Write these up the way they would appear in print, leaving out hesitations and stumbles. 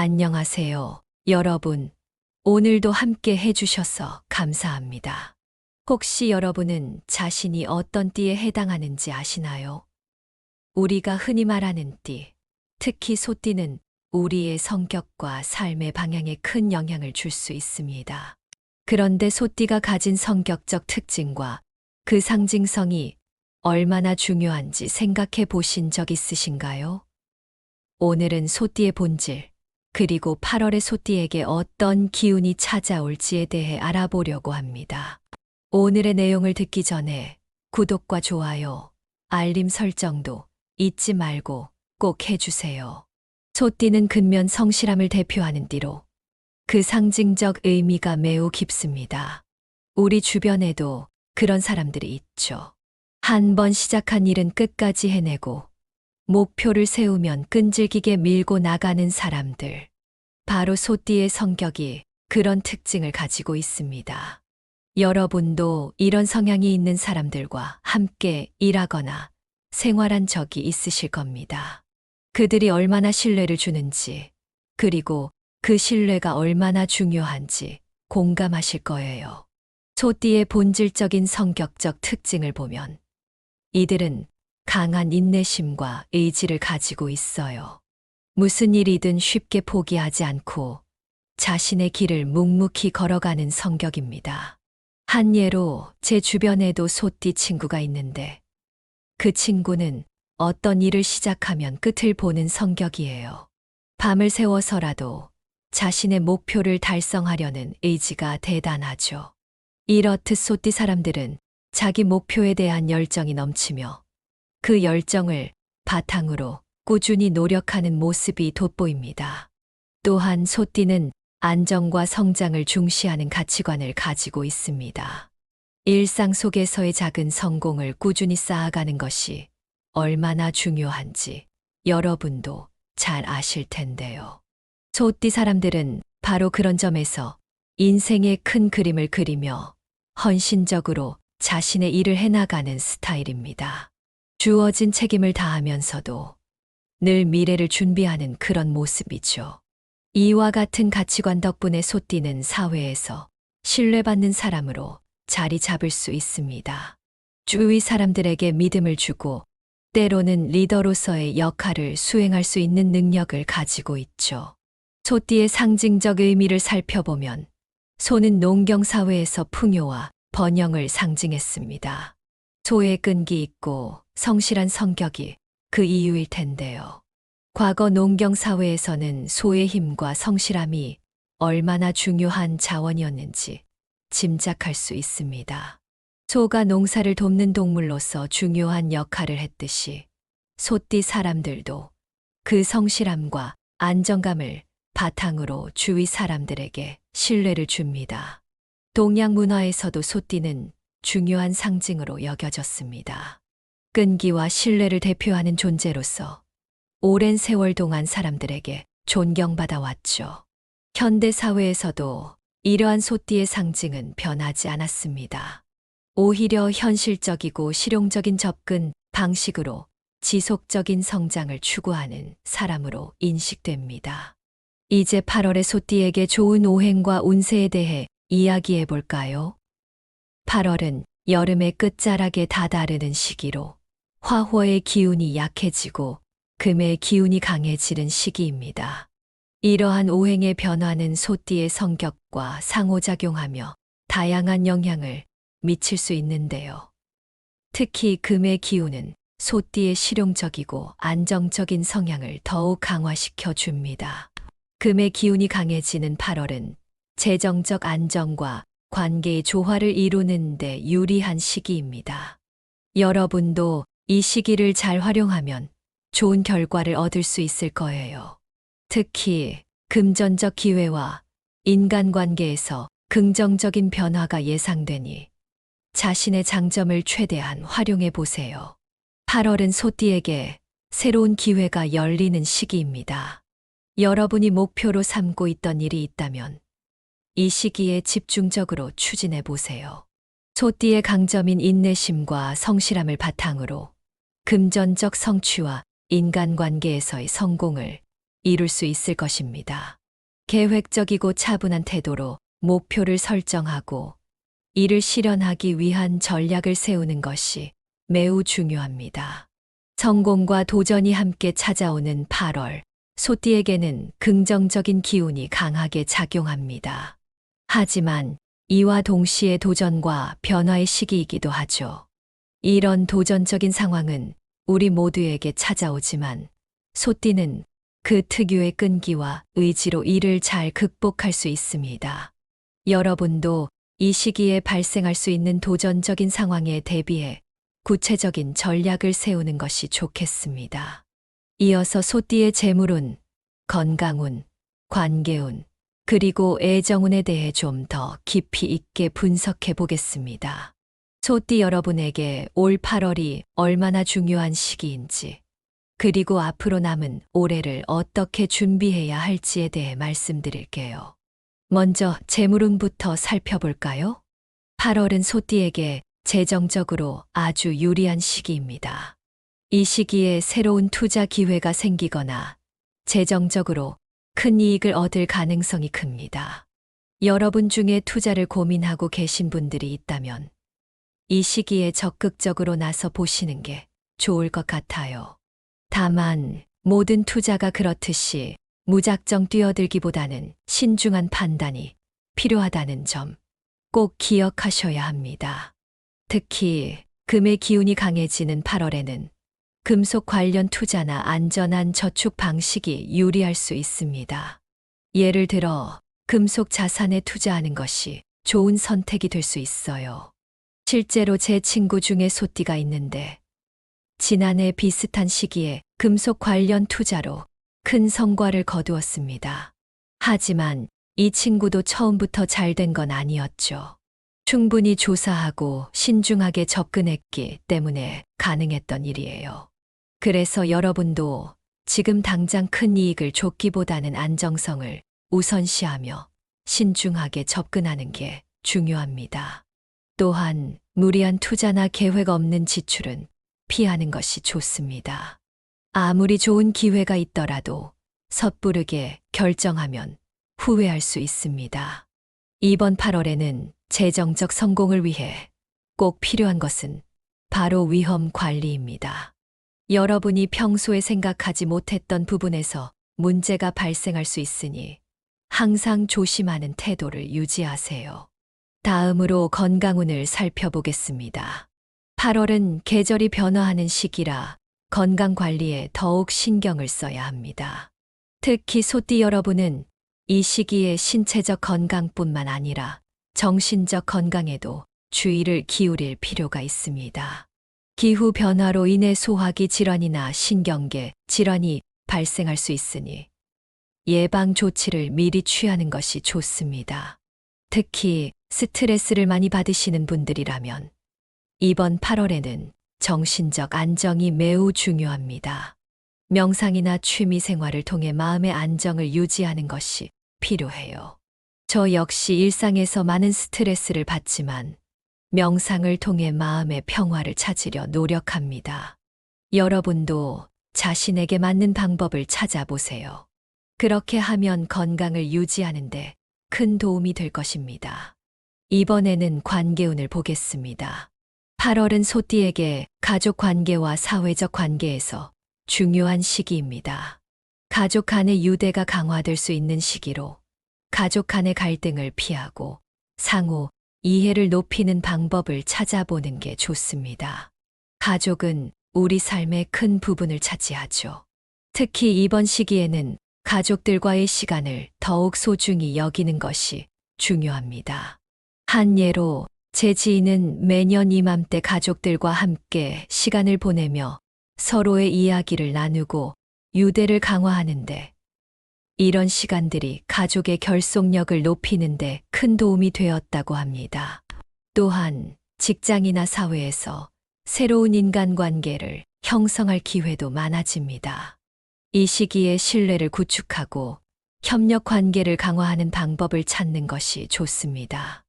안녕하세요, 여러분. 오늘도 함께 해주셔서 감사합니다. 혹시 여러분은 자신이 어떤 띠에 해당하는지 아시나요? 우리가 흔히 말하는 띠, 특히 소띠는 우리의 성격과 삶의 방향에 큰 영향을 줄 수 있습니다. 그런데 소띠가 가진 성격적 특징과 그 상징성이 얼마나 중요한지 생각해 보신 적 있으신가요? 오늘은 소띠의 본질, 그리고 8월의 소띠에게 어떤 기운이 찾아올지에 대해 알아보려고 합니다. 오늘의 내용을 듣기 전에 구독과 좋아요, 알림 설정도 잊지 말고 꼭 해주세요. 소띠는 근면 성실함을 대표하는 띠로 그 상징적 의미가 매우 깊습니다. 우리 주변에도 그런 사람들이 있죠. 한 번 시작한 일은 끝까지 해내고 목표를 세우면 끈질기게 밀고 나가는 사람들. 바로 소띠의 성격이 그런 특징을 가지고 있습니다. 여러분도 이런 성향이 있는 사람들과 함께 일하거나 생활한 적이 있으실 겁니다. 그들이 얼마나 신뢰를 주는지, 그리고 그 신뢰가 얼마나 중요한지 공감하실 거예요. 소띠의 본질적인 성격적 특징을 보면 이들은 강한 인내심과 의지를 가지고 있어요. 무슨 일이든 쉽게 포기하지 않고 자신의 길을 묵묵히 걸어가는 성격입니다. 한 예로 제 주변에도 소띠 친구가 있는데 그 친구는 어떤 일을 시작하면 끝을 보는 성격이에요. 밤을 새워서라도 자신의 목표를 달성하려는 의지가 대단하죠. 이렇듯 소띠 사람들은 자기 목표에 대한 열정이 넘치며 그 열정을 바탕으로 꾸준히 노력하는 모습이 돋보입니다. 또한 소띠는 안정과 성장을 중시하는 가치관을 가지고 있습니다. 일상 속에서의 작은 성공을 꾸준히 쌓아가는 것이 얼마나 중요한지 여러분도 잘 아실 텐데요. 소띠 사람들은 바로 그런 점에서 인생의 큰 그림을 그리며 헌신적으로 자신의 일을 해나가는 스타일입니다. 주어진 책임을 다하면서도 늘 미래를 준비하는 그런 모습이죠. 이와 같은 가치관 덕분에 소띠는 사회에서 신뢰받는 사람으로 자리 잡을 수 있습니다. 주위 사람들에게 믿음을 주고 때로는 리더로서의 역할을 수행할 수 있는 능력을 가지고 있죠. 소띠의 상징적 의미를 살펴보면 소는 농경사회에서 풍요와 번영을 상징했습니다. 소의 끈기 있고 성실한 성격이 그 이유일 텐데요. 과거 농경사회에서는 소의 힘과 성실함이 얼마나 중요한 자원이었는지 짐작할 수 있습니다. 소가 농사를 돕는 동물로서 중요한 역할을 했듯이 소띠 사람들도 그 성실함과 안정감을 바탕으로 주위 사람들에게 신뢰를 줍니다. 동양 문화에서도 소띠는 중요한 상징으로 여겨졌습니다. 끈기와 신뢰를 대표하는 존재로서 오랜 세월 동안 사람들에게 존경받아 왔죠. 현대 사회에서도 이러한 소띠의 상징은 변하지 않았습니다. 오히려 현실적이고 실용적인 접근 방식으로 지속적인 성장을 추구하는 사람으로 인식됩니다. 이제 8월의 소띠에게 좋은 오행과 운세에 대해 이야기해 볼까요? 8월은 여름의 끝자락에 다다르는 시기로 화호의 기운이 약해지고 금의 기운이 강해지는 시기입니다. 이러한 오행의 변화는 소띠의 성격과 상호작용하며 다양한 영향을 미칠 수 있는데요. 특히 금의 기운은 소띠의 실용적이고 안정적인 성향을 더욱 강화시켜 줍니다. 금의 기운이 강해지는 8월은 재정적 안정과 관계의 조화를 이루는 데 유리한 시기입니다. 여러분도 이 시기를 잘 활용하면 좋은 결과를 얻을 수 있을 거예요. 특히 금전적 기회와 인간관계에서 긍정적인 변화가 예상되니 자신의 장점을 최대한 활용해 보세요. 8월은 소띠에게 새로운 기회가 열리는 시기입니다. 여러분이 목표로 삼고 있던 일이 있다면 이 시기에 집중적으로 추진해 보세요. 소띠의 강점인 인내심과 성실함을 바탕으로 금전적 성취와 인간관계에서의 성공을 이룰 수 있을 것입니다. 계획적이고 차분한 태도로 목표를 설정하고 이를 실현하기 위한 전략을 세우는 것이 매우 중요합니다. 성공과 도전이 함께 찾아오는 8월, 소띠에게는 긍정적인 기운이 강하게 작용합니다. 하지만 이와 동시에 도전과 변화의 시기이기도 하죠. 이런 도전적인 상황은 우리 모두에게 찾아오지만 소띠는 그 특유의 끈기와 의지로 이를 잘 극복할 수 있습니다. 여러분도 이 시기에 발생할 수 있는 도전적인 상황에 대비해 구체적인 전략을 세우는 것이 좋겠습니다. 이어서 소띠의 재물운, 건강운, 관계운, 그리고 애정운에 대해 좀 더 깊이 있게 분석해 보겠습니다. 소띠 여러분에게 올 8월이 얼마나 중요한 시기인지, 그리고 앞으로 남은 올해를 어떻게 준비해야 할지에 대해 말씀드릴게요. 먼저 재물운부터 살펴볼까요? 8월은 소띠에게 재정적으로 아주 유리한 시기입니다. 이 시기에 새로운 투자 기회가 생기거나 재정적으로 큰 이익을 얻을 가능성이 큽니다. 여러분 중에 투자를 고민하고 계신 분들이 있다면 이 시기에 적극적으로 나서 보시는 게 좋을 것 같아요. 다만 모든 투자가 그렇듯이 무작정 뛰어들기보다는 신중한 판단이 필요하다는 점 꼭 기억하셔야 합니다. 특히 금의 기운이 강해지는 8월에는 금속 관련 투자나 안전한 저축 방식이 유리할 수 있습니다. 예를 들어 금속 자산에 투자하는 것이 좋은 선택이 될 수 있어요. 실제로 제 친구 중에 소띠가 있는데 지난해 비슷한 시기에 금속 관련 투자로 큰 성과를 거두었습니다. 하지만 이 친구도 처음부터 잘 된 건 아니었죠. 충분히 조사하고 신중하게 접근했기 때문에 가능했던 일이에요. 그래서 여러분도 지금 당장 큰 이익을 쫓기보다는 안정성을 우선시하며 신중하게 접근하는 게 중요합니다. 또한 무리한 투자나 계획 없는 지출은 피하는 것이 좋습니다. 아무리 좋은 기회가 있더라도 섣부르게 결정하면 후회할 수 있습니다. 이번 8월에는 재정적 성공을 위해 꼭 필요한 것은 바로 위험 관리입니다. 여러분이 평소에 생각하지 못했던 부분에서 문제가 발생할 수 있으니 항상 조심하는 태도를 유지하세요. 다음으로 건강운을 살펴보겠습니다. 8월은 계절이 변화하는 시기라 건강 관리에 더욱 신경을 써야 합니다. 특히 소띠 여러분은 이 시기에 신체적 건강뿐만 아니라 정신적 건강에도 주의를 기울일 필요가 있습니다. 기후 변화로 인해 소화기 질환이나 신경계 질환이 발생할 수 있으니 예방 조치를 미리 취하는 것이 좋습니다. 특히 스트레스를 많이 받으시는 분들이라면 이번 8월에는 정신적 안정이 매우 중요합니다. 명상이나 취미 생활을 통해 마음의 안정을 유지하는 것이 필요해요. 저 역시 일상에서 많은 스트레스를 받지만 명상을 통해 마음의 평화를 찾으려 노력합니다. 여러분도 자신에게 맞는 방법을 찾아보세요. 그렇게 하면 건강을 유지하는데 큰 도움이 될 것입니다. 이번에는 관계운을 보겠습니다. 8월은 소띠에게 가족 관계와 사회적 관계에서 중요한 시기입니다. 가족 간의 유대가 강화될 수 있는 시기로 가족 간의 갈등을 피하고 상호 이해를 높이는 방법을 찾아보는 게 좋습니다. 가족은 우리 삶의 큰 부분을 차지하죠. 특히 이번 시기에는 가족들과의 시간을 더욱 소중히 여기는 것이 중요합니다. 한 예로 제 지인은 매년 이맘때 가족들과 함께 시간을 보내며 서로의 이야기를 나누고 유대를 강화하는데 이런 시간들이 가족의 결속력을 높이는데 큰 도움이 되었다고 합니다. 또한 직장이나 사회에서 새로운 인간관계를 형성할 기회도 많아집니다. 이 시기에 신뢰를 구축하고 협력 관계를 강화하는 방법을 찾는 것이 좋습니다.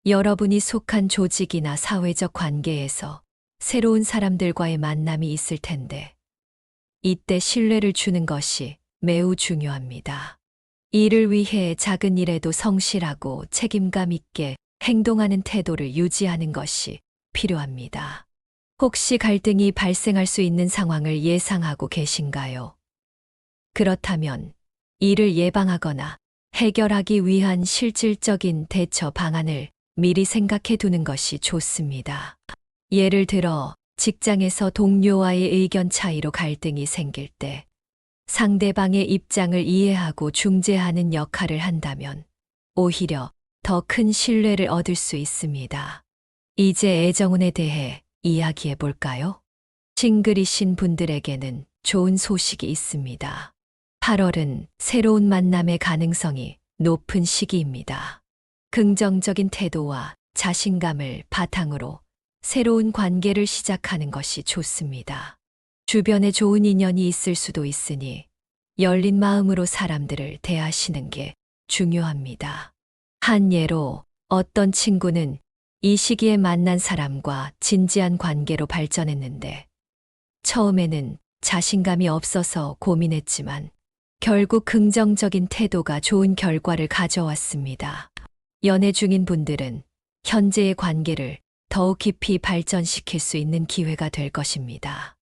여러분이 속한 조직이나 사회적 관계에서 새로운 사람들과의 만남이 있을 텐데 이때 신뢰를 주는 것이 매우 중요합니다. 이를 위해 작은 일에도 성실하고 책임감 있게 행동하는 태도를 유지하는 것이 필요합니다. 혹시 갈등이 발생할 수 있는 상황을 예상하고 계신가요? 그렇다면 이를 예방하거나 해결하기 위한 실질적인 대처 방안을 미리 생각해 두는 것이 좋습니다. 예를 들어 직장에서 동료와의 의견 차이로 갈등이 생길 때 상대방의 입장을 이해하고 중재하는 역할을 한다면 오히려 더 큰 신뢰를 얻을 수 있습니다. 이제 애정운에 대해 이야기해 볼까요? 싱글이신 분들에게는 좋은 소식이 있습니다. 8월은 새로운 만남의 가능성이 높은 시기입니다. 긍정적인 태도와 자신감을 바탕으로 새로운 관계를 시작하는 것이 좋습니다. 주변에 좋은 인연이 있을 수도 있으니 열린 마음으로 사람들을 대하시는 게 중요합니다. 한 예로 어떤 친구는 이 시기에 만난 사람과 진지한 관계로 발전했는데 처음에는 자신감이 없어서 고민했지만 결국 긍정적인 태도가 좋은 결과를 가져왔습니다. 연애 중인 분들은 현재의 관계를 더욱 깊이 발전시킬 수 있는 기회가 될 것입니다.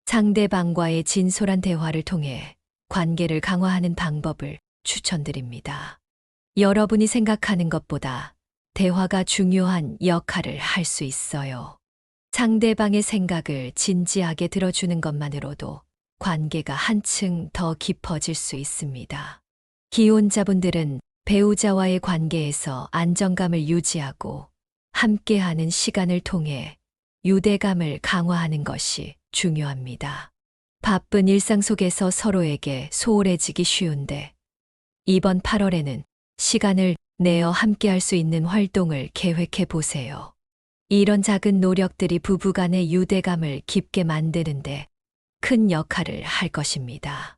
상대방과의 진솔한 대화를 통해 관계를 강화하는 방법을 추천드립니다. 여러분이 생각하는 것보다 대화가 중요한 역할을 할 수 있어요. 상대방의 생각을 진지하게 들어주는 것만으로도 관계가 한층 더 깊어질 수 있습니다. 기혼자분들은 배우자와의 관계에서 안정감을 유지하고 함께하는 시간을 통해 유대감을 강화하는 것이 중요합니다. 바쁜 일상 속에서 서로에게 소홀해지기 쉬운데 이번 8월에는 시간을 내어 함께할 수 있는 활동을 계획해 보세요. 이런 작은 노력들이 부부간의 유대감을 깊게 만드는데 큰 역할을 할 것입니다.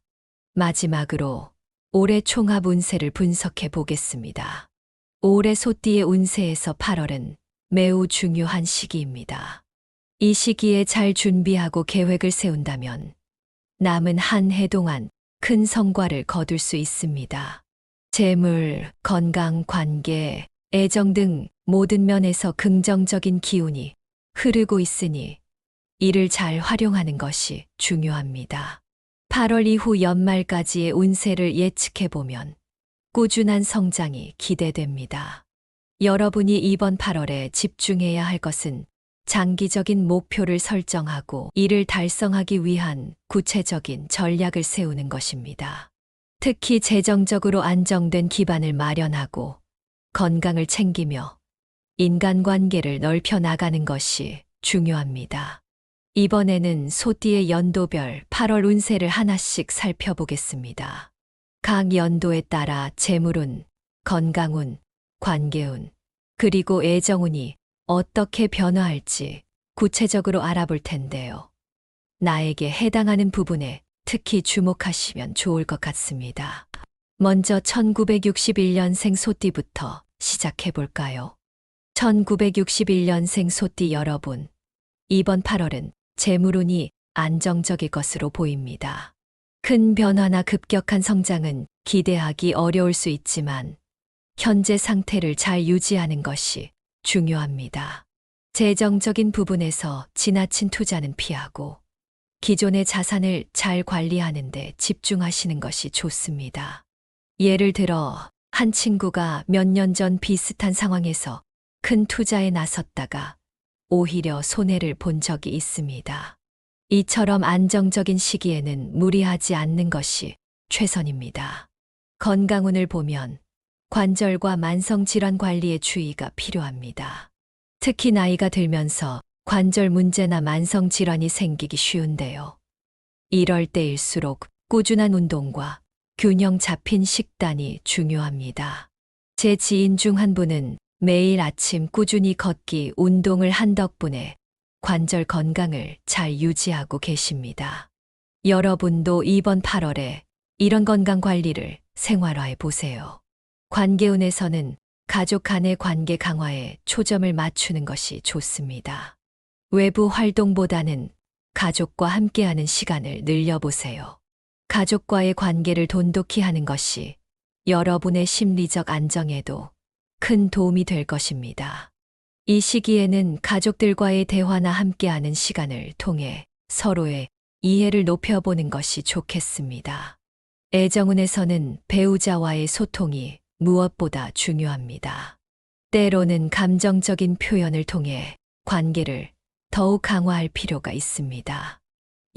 마지막으로 올해 총합 운세를 분석해 보겠습니다. 올해 소띠의 운세에서 8월은 매우 중요한 시기입니다. 이 시기에 잘 준비하고 계획을 세운다면 남은 한 해 동안 큰 성과를 거둘 수 있습니다. 재물, 건강, 관계, 애정 등 모든 면에서 긍정적인 기운이 흐르고 있으니 이를 잘 활용하는 것이 중요합니다. 8월 이후 연말까지의 운세를 예측해 보면 꾸준한 성장이 기대됩니다. 여러분이 이번 8월에 집중해야 할 것은 장기적인 목표를 설정하고 이를 달성하기 위한 구체적인 전략을 세우는 것입니다. 특히 재정적으로 안정된 기반을 마련하고 건강을 챙기며 인간관계를 넓혀 나가는 것이 중요합니다. 이번에는 소띠의 연도별 8월 운세를 하나씩 살펴보겠습니다. 각 연도에 따라 재물운, 건강운, 관계운, 그리고 애정운이 어떻게 변화할지 구체적으로 알아볼 텐데요. 나에게 해당하는 부분에 특히 주목하시면 좋을 것 같습니다. 먼저 1961년생 소띠부터 시작해 볼까요? 1961년생 소띠 여러분, 이번 8월은 재물운이 안정적일 것으로 보입니다. 큰 변화나 급격한 성장은 기대하기 어려울 수 있지만 현재 상태를 잘 유지하는 것이 중요합니다. 재정적인 부분에서 지나친 투자는 피하고 기존의 자산을 잘 관리하는 데 집중하시는 것이 좋습니다. 예를 들어 한 친구가 몇 년 전 비슷한 상황에서 큰 투자에 나섰다가 오히려 손해를 본 적이 있습니다. 이처럼 안정적인 시기에는 무리하지 않는 것이 최선입니다. 건강운을 보면 관절과 만성질환 관리에 주의가 필요합니다. 특히 나이가 들면서 관절 문제나 만성질환이 생기기 쉬운데요. 이럴 때일수록 꾸준한 운동과 균형 잡힌 식단이 중요합니다. 제 지인 중 한 분은 매일 아침 꾸준히 걷기, 운동을 한 덕분에 관절 건강을 잘 유지하고 계십니다. 여러분도 이번 8월에 이런 건강 관리를 생활화해 보세요. 관계운에서는 가족 간의 관계 강화에 초점을 맞추는 것이 좋습니다. 외부 활동보다는 가족과 함께하는 시간을 늘려보세요. 가족과의 관계를 돈독히 하는 것이 여러분의 심리적 안정에도 큰 도움이 될 것입니다. 이 시기에는 가족들과의 대화나 함께하는 시간을 통해 서로의 이해를 높여보는 것이 좋겠습니다. 애정운에서는 배우자와의 소통이 무엇보다 중요합니다. 때로는 감정적인 표현을 통해 관계를 더욱 강화할 필요가 있습니다.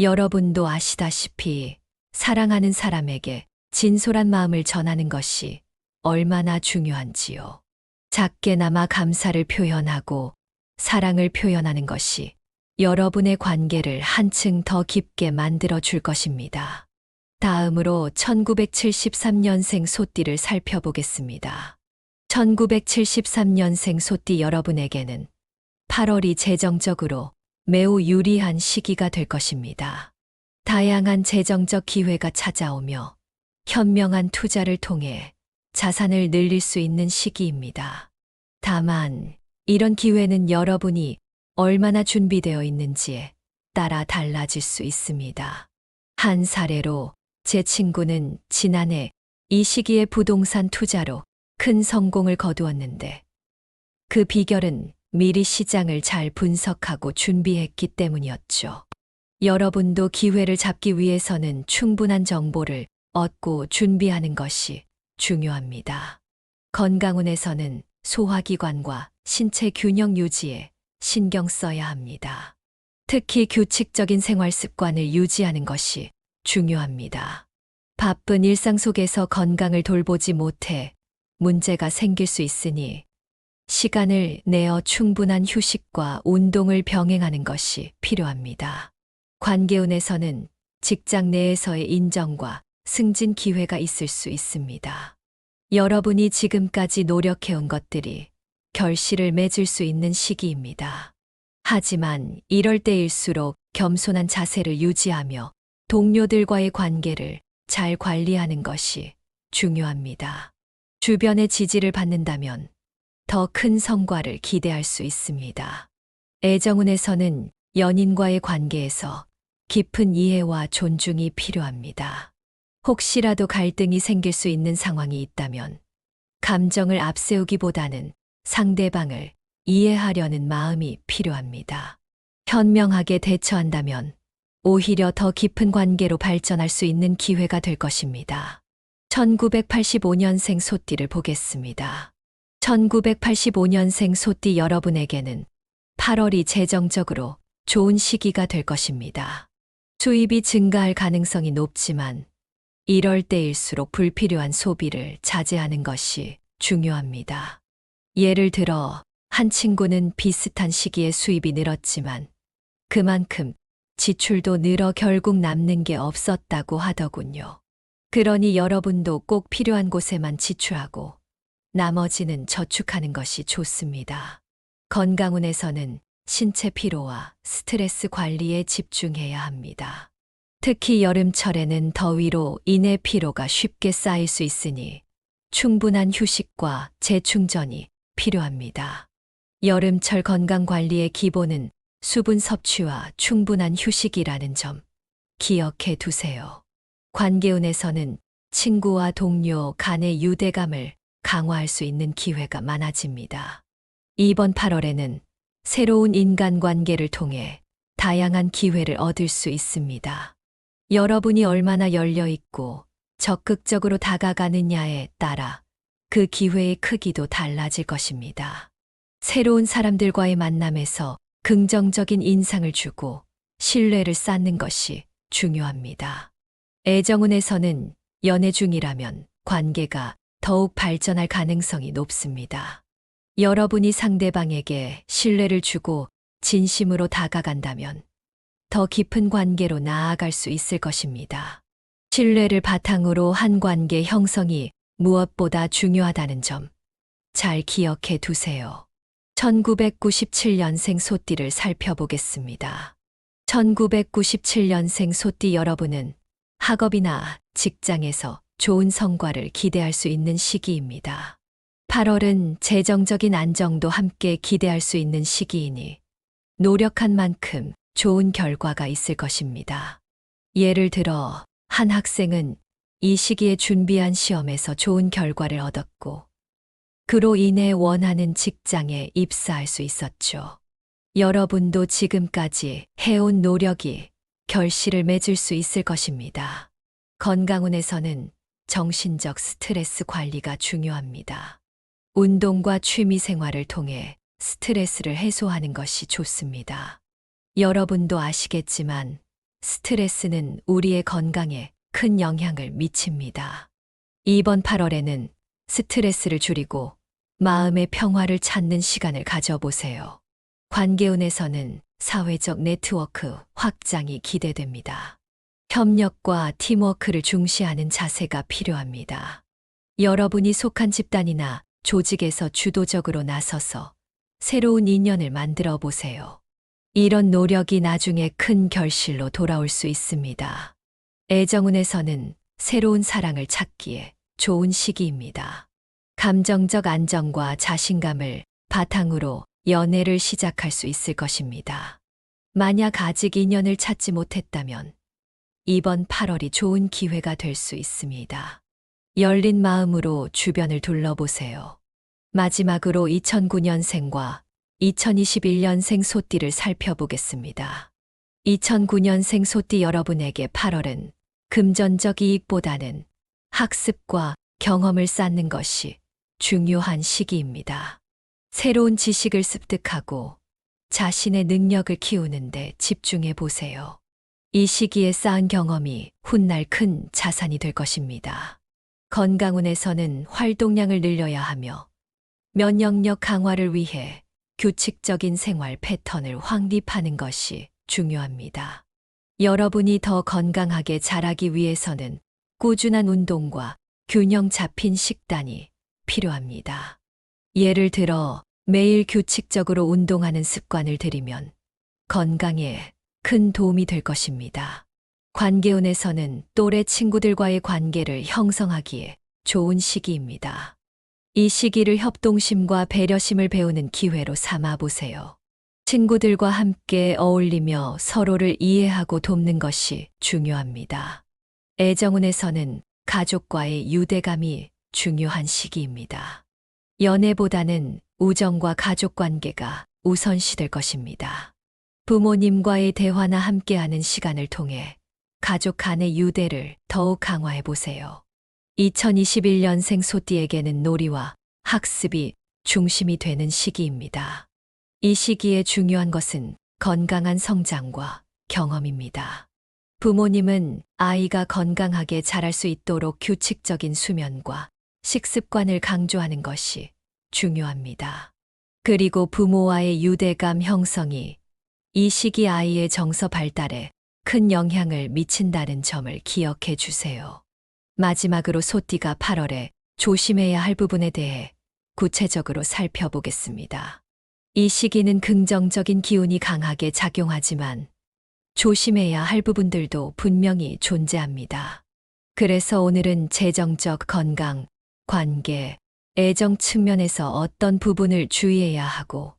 여러분도 아시다시피 사랑하는 사람에게 진솔한 마음을 전하는 것이 얼마나 중요한지요. 작게나마 감사를 표현하고 사랑을 표현하는 것이 여러분의 관계를 한층 더 깊게 만들어 줄 것입니다. 다음으로 1973년생 소띠를 살펴보겠습니다. 1973년생 소띠 여러분에게는 8월이 재정적으로 매우 유리한 시기가 될 것입니다. 다양한 재정적 기회가 찾아오며 현명한 투자를 통해 자산을 늘릴 수 있는 시기입니다. 다만 이런 기회는 여러분이 얼마나 준비되어 있는지에 따라 달라질 수 있습니다. 한 사례로 제 친구는 지난해 이 시기에 부동산 투자로 큰 성공을 거두었는데 그 비결은 미리 시장을 잘 분석하고 준비했기 때문이었죠. 여러분도 기회를 잡기 위해서는 충분한 정보를 얻고 준비하는 것이 중요합니다. 건강운에서는 소화기관과 신체 균형 유지에 신경 써야 합니다. 특히 규칙적인 생활 습관을 유지하는 것이 중요합니다. 바쁜 일상 속에서 건강을 돌보지 못해 문제가 생길 수 있으니 시간을 내어 충분한 휴식과 운동을 병행하는 것이 필요합니다. 관계운에서는 직장 내에서의 인정과 승진 기회가 있을 수 있습니다. 여러분이 지금까지 노력해온 것들이 결실을 맺을 수 있는 시기입니다. 하지만 이럴 때일수록 겸손한 자세를 유지하며 동료들과의 관계를 잘 관리하는 것이 중요합니다. 주변의 지지를 받는다면 더 큰 성과를 기대할 수 있습니다. 애정운에서는 연인과의 관계에서 깊은 이해와 존중이 필요합니다. 혹시라도 갈등이 생길 수 있는 상황이 있다면 감정을 앞세우기보다는 상대방을 이해하려는 마음이 필요합니다. 현명하게 대처한다면 오히려 더 깊은 관계로 발전할 수 있는 기회가 될 것입니다. 1985년생 소띠를 보겠습니다. 1985년생 소띠 여러분에게는 8월이 재정적으로 좋은 시기가 될 것입니다. 수입이 증가할 가능성이 높지만 이럴 때일수록 불필요한 소비를 자제하는 것이 중요합니다. 예를 들어 한 친구는 비슷한 시기에 수입이 늘었지만 그만큼 지출도 늘어 결국 남는 게 없었다고 하더군요. 그러니 여러분도 꼭 필요한 곳에만 지출하고 나머지는 저축하는 것이 좋습니다. 건강운에서는 신체 피로와 스트레스 관리에 집중해야 합니다. 특히 여름철에는 더위로 인해 피로가 쉽게 쌓일 수 있으니 충분한 휴식과 재충전이 필요합니다. 여름철 건강관리의 기본은 수분 섭취와 충분한 휴식이라는 점 기억해 두세요. 관계운에서는 친구와 동료 간의 유대감을 강화할 수 있는 기회가 많아집니다. 이번 8월에는 새로운 인간관계를 통해 다양한 기회를 얻을 수 있습니다. 여러분이 얼마나 열려있고 적극적으로 다가가느냐에 따라 그 기회의 크기도 달라질 것입니다. 새로운 사람들과의 만남에서 긍정적인 인상을 주고 신뢰를 쌓는 것이 중요합니다. 애정운에서는 연애 중이라면 관계가 더욱 발전할 가능성이 높습니다. 여러분이 상대방에게 신뢰를 주고 진심으로 다가간다면 더 깊은 관계로 나아갈 수 있을 것입니다. 신뢰를 바탕으로 한 관계 형성이 무엇보다 중요하다는 점 잘 기억해 두세요. 1997년생 소띠를 살펴보겠습니다. 1997년생 소띠 여러분은 학업이나 직장에서 좋은 성과를 기대할 수 있는 시기입니다. 8월은 재정적인 안정도 함께 기대할 수 있는 시기이니 노력한 만큼 좋은 결과가 있을 것입니다. 예를 들어 한 학생은 이 시기에 준비한 시험에서 좋은 결과를 얻었고, 그로 인해 원하는 직장에 입사할 수 있었죠. 여러분도 지금까지 해온 노력이 결실을 맺을 수 있을 것입니다. 건강운에서는 정신적 스트레스 관리가 중요합니다. 운동과 취미 생활을 통해 스트레스를 해소하는 것이 좋습니다. 여러분도 아시겠지만 스트레스는 우리의 건강에 큰 영향을 미칩니다. 이번 8월에는 스트레스를 줄이고 마음의 평화를 찾는 시간을 가져보세요. 관계운에서는 사회적 네트워크 확장이 기대됩니다. 협력과 팀워크를 중시하는 자세가 필요합니다. 여러분이 속한 집단이나 조직에서 주도적으로 나서서 새로운 인연을 만들어 보세요. 이런 노력이 나중에 큰 결실로 돌아올 수 있습니다. 애정운에서는 새로운 사랑을 찾기에 좋은 시기입니다. 감정적 안정과 자신감을 바탕으로 연애를 시작할 수 있을 것입니다. 만약 아직 인연을 찾지 못했다면 이번 8월이 좋은 기회가 될 수 있습니다. 열린 마음으로 주변을 둘러보세요. 마지막으로 2009년생과 2021년생 소띠를 살펴보겠습니다. 2009년생 소띠 여러분에게 8월은 금전적 이익보다는 학습과 경험을 쌓는 것이 중요한 시기입니다. 새로운 지식을 습득하고 자신의 능력을 키우는 데 집중해 보세요. 이 시기에 쌓은 경험이 훗날 큰 자산이 될 것입니다. 건강운에서는 활동량을 늘려야 하며 면역력 강화를 위해 규칙적인 생활 패턴을 확립하는 것이 중요합니다. 여러분이 더 건강하게 자라기 위해서는 꾸준한 운동과 균형 잡힌 식단이 필요합니다. 예를 들어 매일 규칙적으로 운동하는 습관을 들이면 건강에 큰 도움이 될 것입니다. 관계운에서는 또래 친구들과의 관계를 형성하기에 좋은 시기입니다. 이 시기를 협동심과 배려심을 배우는 기회로 삼아 보세요. 친구들과 함께 어울리며 서로를 이해하고 돕는 것이 중요합니다. 애정운에서는 가족과의 유대감이 중요한 시기입니다. 연애보다는 우정과 가족 관계가 우선시될 것입니다. 부모님과의 대화나 함께하는 시간을 통해 가족 간의 유대를 더욱 강화해 보세요. 2021년생 소띠에게는 놀이와 학습이 중심이 되는 시기입니다. 이 시기에 중요한 것은 건강한 성장과 경험입니다. 부모님은 아이가 건강하게 자랄 수 있도록 규칙적인 수면과 식습관을 강조하는 것이 중요합니다. 그리고 부모와의 유대감 형성이 이 시기 아이의 정서 발달에 큰 영향을 미친다는 점을 기억해 주세요. 마지막으로 소띠가 8월에 조심해야 할 부분에 대해 구체적으로 살펴보겠습니다. 이 시기는 긍정적인 기운이 강하게 작용하지만 조심해야 할 부분들도 분명히 존재합니다. 그래서 오늘은 재정적 건강, 관계, 애정 측면에서 어떤 부분을 주의해야 하고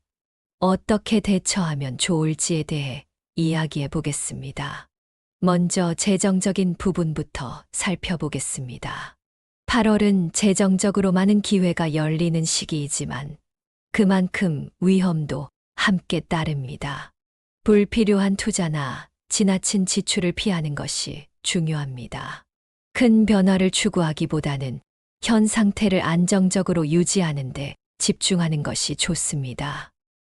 어떻게 대처하면 좋을지에 대해 이야기해 보겠습니다. 먼저 재정적인 부분부터 살펴보겠습니다. 8월은 재정적으로 많은 기회가 열리는 시기이지만 그만큼 위험도 함께 따릅니다. 불필요한 투자나 지나친 지출을 피하는 것이 중요합니다. 큰 변화를 추구하기보다는 현 상태를 안정적으로 유지하는 데 집중하는 것이 좋습니다.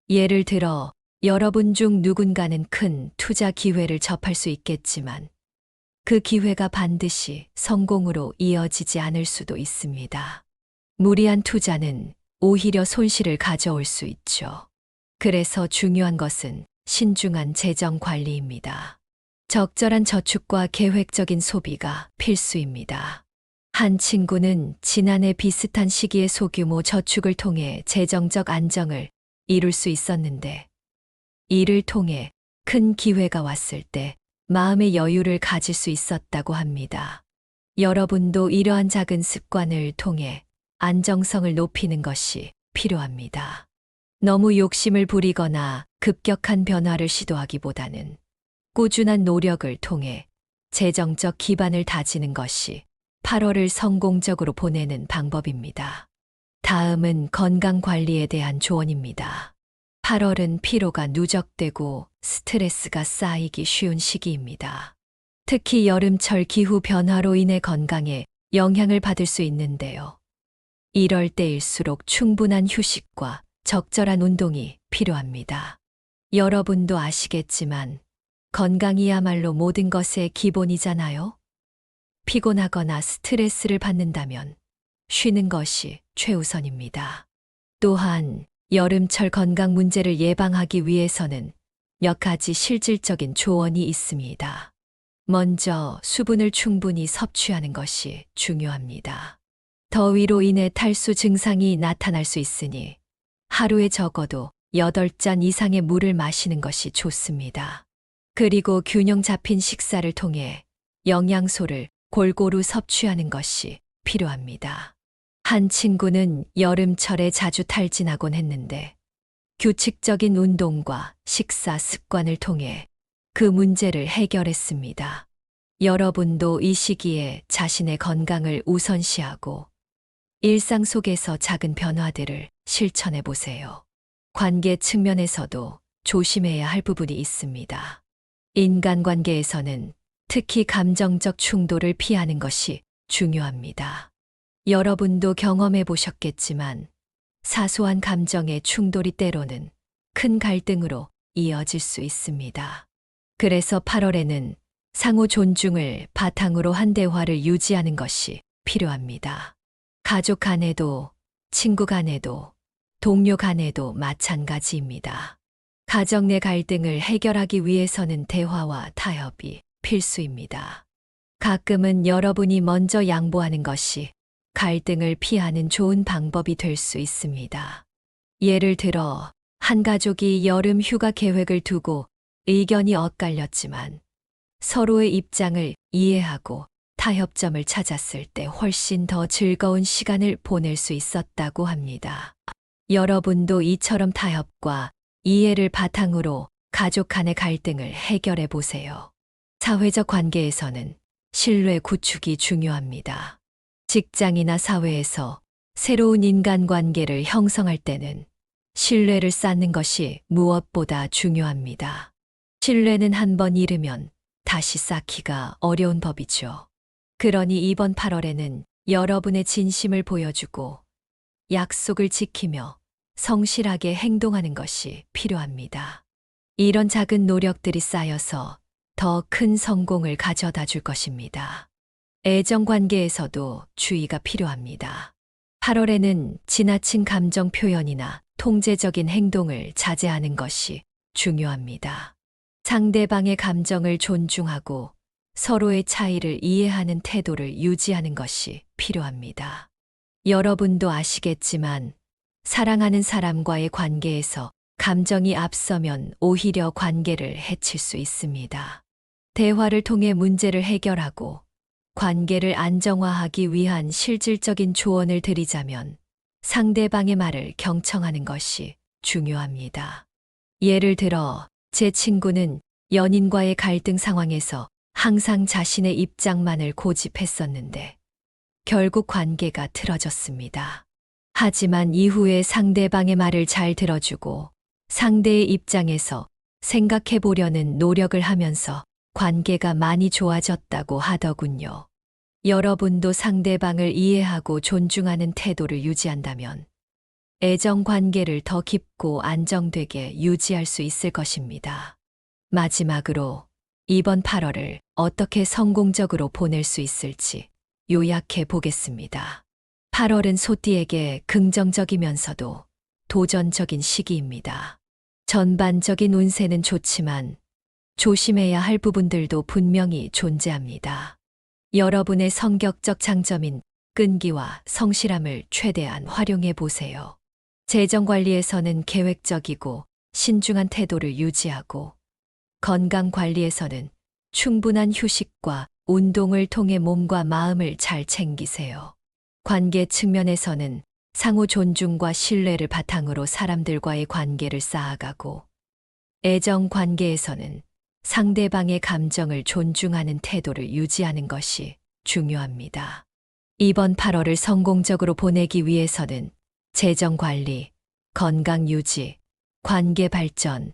예를 들어 여러분 중 누군가는 큰 투자 기회를 접할 수 있겠지만 그 기회가 반드시 성공으로 이어지지 않을 수도 있습니다. 무리한 투자는 오히려 손실을 가져올 수 있죠. 그래서 중요한 것은 신중한 재정 관리입니다. 적절한 저축과 계획적인 소비가 필수입니다. 한 친구는 지난해 비슷한 시기에 소규모 저축을 통해 재정적 안정을 이룰 수 있었는데 이를 통해 큰 기회가 왔을 때 마음의 여유를 가질 수 있었다고 합니다. 여러분도 이러한 작은 습관을 통해 안정성을 높이는 것이 필요합니다. 너무 욕심을 부리거나 급격한 변화를 시도하기보다는 꾸준한 노력을 통해 재정적 기반을 다지는 것이 8월을 성공적으로 보내는 방법입니다. 다음은 건강 관리에 대한 조언입니다. 8월은 피로가 누적되고 스트레스가 쌓이기 쉬운 시기입니다. 특히 여름철 기후 변화로 인해 건강에 영향을 받을 수 있는데요. 이럴 때일수록 충분한 휴식과 적절한 운동이 필요합니다. 여러분도 아시겠지만 건강이야말로 모든 것의 기본이잖아요. 피곤하거나 스트레스를 받는다면 쉬는 것이 최우선입니다. 또한 여름철 건강 문제를 예방하기 위해서는 몇 가지 실질적인 조언이 있습니다. 먼저 수분을 충분히 섭취하는 것이 중요합니다. 더위로 인해 탈수 증상이 나타날 수 있으니 하루에 적어도 8잔 이상의 물을 마시는 것이 좋습니다. 그리고 균형 잡힌 식사를 통해 영양소를 골고루 섭취하는 것이 필요합니다. 한 친구는 여름철에 자주 탈진하곤 했는데 규칙적인 운동과 식사 습관을 통해 그 문제를 해결했습니다. 여러분도 이 시기에 자신의 건강을 우선시하고 일상 속에서 작은 변화들을 실천해 보세요. 관계 측면에서도 조심해야 할 부분이 있습니다. 인간관계에서는 특히 감정적 충돌을 피하는 것이 중요합니다. 여러분도 경험해 보셨겠지만 사소한 감정의 충돌이 때로는 큰 갈등으로 이어질 수 있습니다. 그래서 8월에는 상호 존중을 바탕으로 한 대화를 유지하는 것이 필요합니다. 가족 간에도, 친구 간에도, 동료 간에도 마찬가지입니다. 가정 내 갈등을 해결하기 위해서는 대화와 타협이 필수입니다. 가끔은 여러분이 먼저 양보하는 것이 갈등을 피하는 좋은 방법이 될 수 있습니다. 예를 들어, 한 가족이 여름 휴가 계획을 두고 의견이 엇갈렸지만 서로의 입장을 이해하고 타협점을 찾았을 때 훨씬 더 즐거운 시간을 보낼 수 있었다고 합니다. 여러분도 이처럼 타협과 이해를 바탕으로 가족 간의 갈등을 해결해 보세요. 사회적 관계에서는 신뢰 구축이 중요합니다. 직장이나 사회에서 새로운 인간관계를 형성할 때는 신뢰를 쌓는 것이 무엇보다 중요합니다. 신뢰는 한번 잃으면 다시 쌓기가 어려운 법이죠. 그러니 이번 8월에는 여러분의 진심을 보여주고 약속을 지키며 성실하게 행동하는 것이 필요합니다. 이런 작은 노력들이 쌓여서 더 큰 성공을 가져다 줄 것입니다. 애정 관계에서도 주의가 필요합니다. 8월에는 지나친 감정 표현이나 통제적인 행동을 자제하는 것이 중요합니다. 상대방의 감정을 존중하고 서로의 차이를 이해하는 태도를 유지하는 것이 필요합니다. 여러분도 아시겠지만 사랑하는 사람과의 관계에서 감정이 앞서면 오히려 관계를 해칠 수 있습니다. 대화를 통해 문제를 해결하고 관계를 안정화하기 위한 실질적인 조언을 드리자면 상대방의 말을 경청하는 것이 중요합니다. 예를 들어, 제 친구는 연인과의 갈등 상황에서 항상 자신의 입장만을 고집했었는데 결국 관계가 틀어졌습니다. 하지만 이후에 상대방의 말을 잘 들어주고 상대의 입장에서 생각해 보려는 노력을 하면서 관계가 많이 좋아졌다고 하더군요. 여러분도 상대방을 이해하고 존중하는 태도를 유지한다면 애정 관계를 더 깊고 안정되게 유지할 수 있을 것입니다. 마지막으로 이번 8월을 어떻게 성공적으로 보낼 수 있을지 요약해 보겠습니다. 8월은 소띠에게 긍정적이면서도 도전적인 시기입니다. 전반적인 운세는 좋지만 조심해야 할 부분들도 분명히 존재합니다. 여러분의 성격적 장점인 끈기와 성실함을 최대한 활용해 보세요. 재정 관리에서는 계획적이고 신중한 태도를 유지하고 건강 관리에서는 충분한 휴식과 운동을 통해 몸과 마음을 잘 챙기세요. 관계 측면에서는 상호 존중과 신뢰를 바탕으로 사람들과의 관계를 쌓아가고 애정 관계에서는 상대방의 감정을 존중하는 태도를 유지하는 것이 중요합니다. 이번 8월을 성공적으로 보내기 위해서는 재정 관리, 건강 유지, 관계 발전,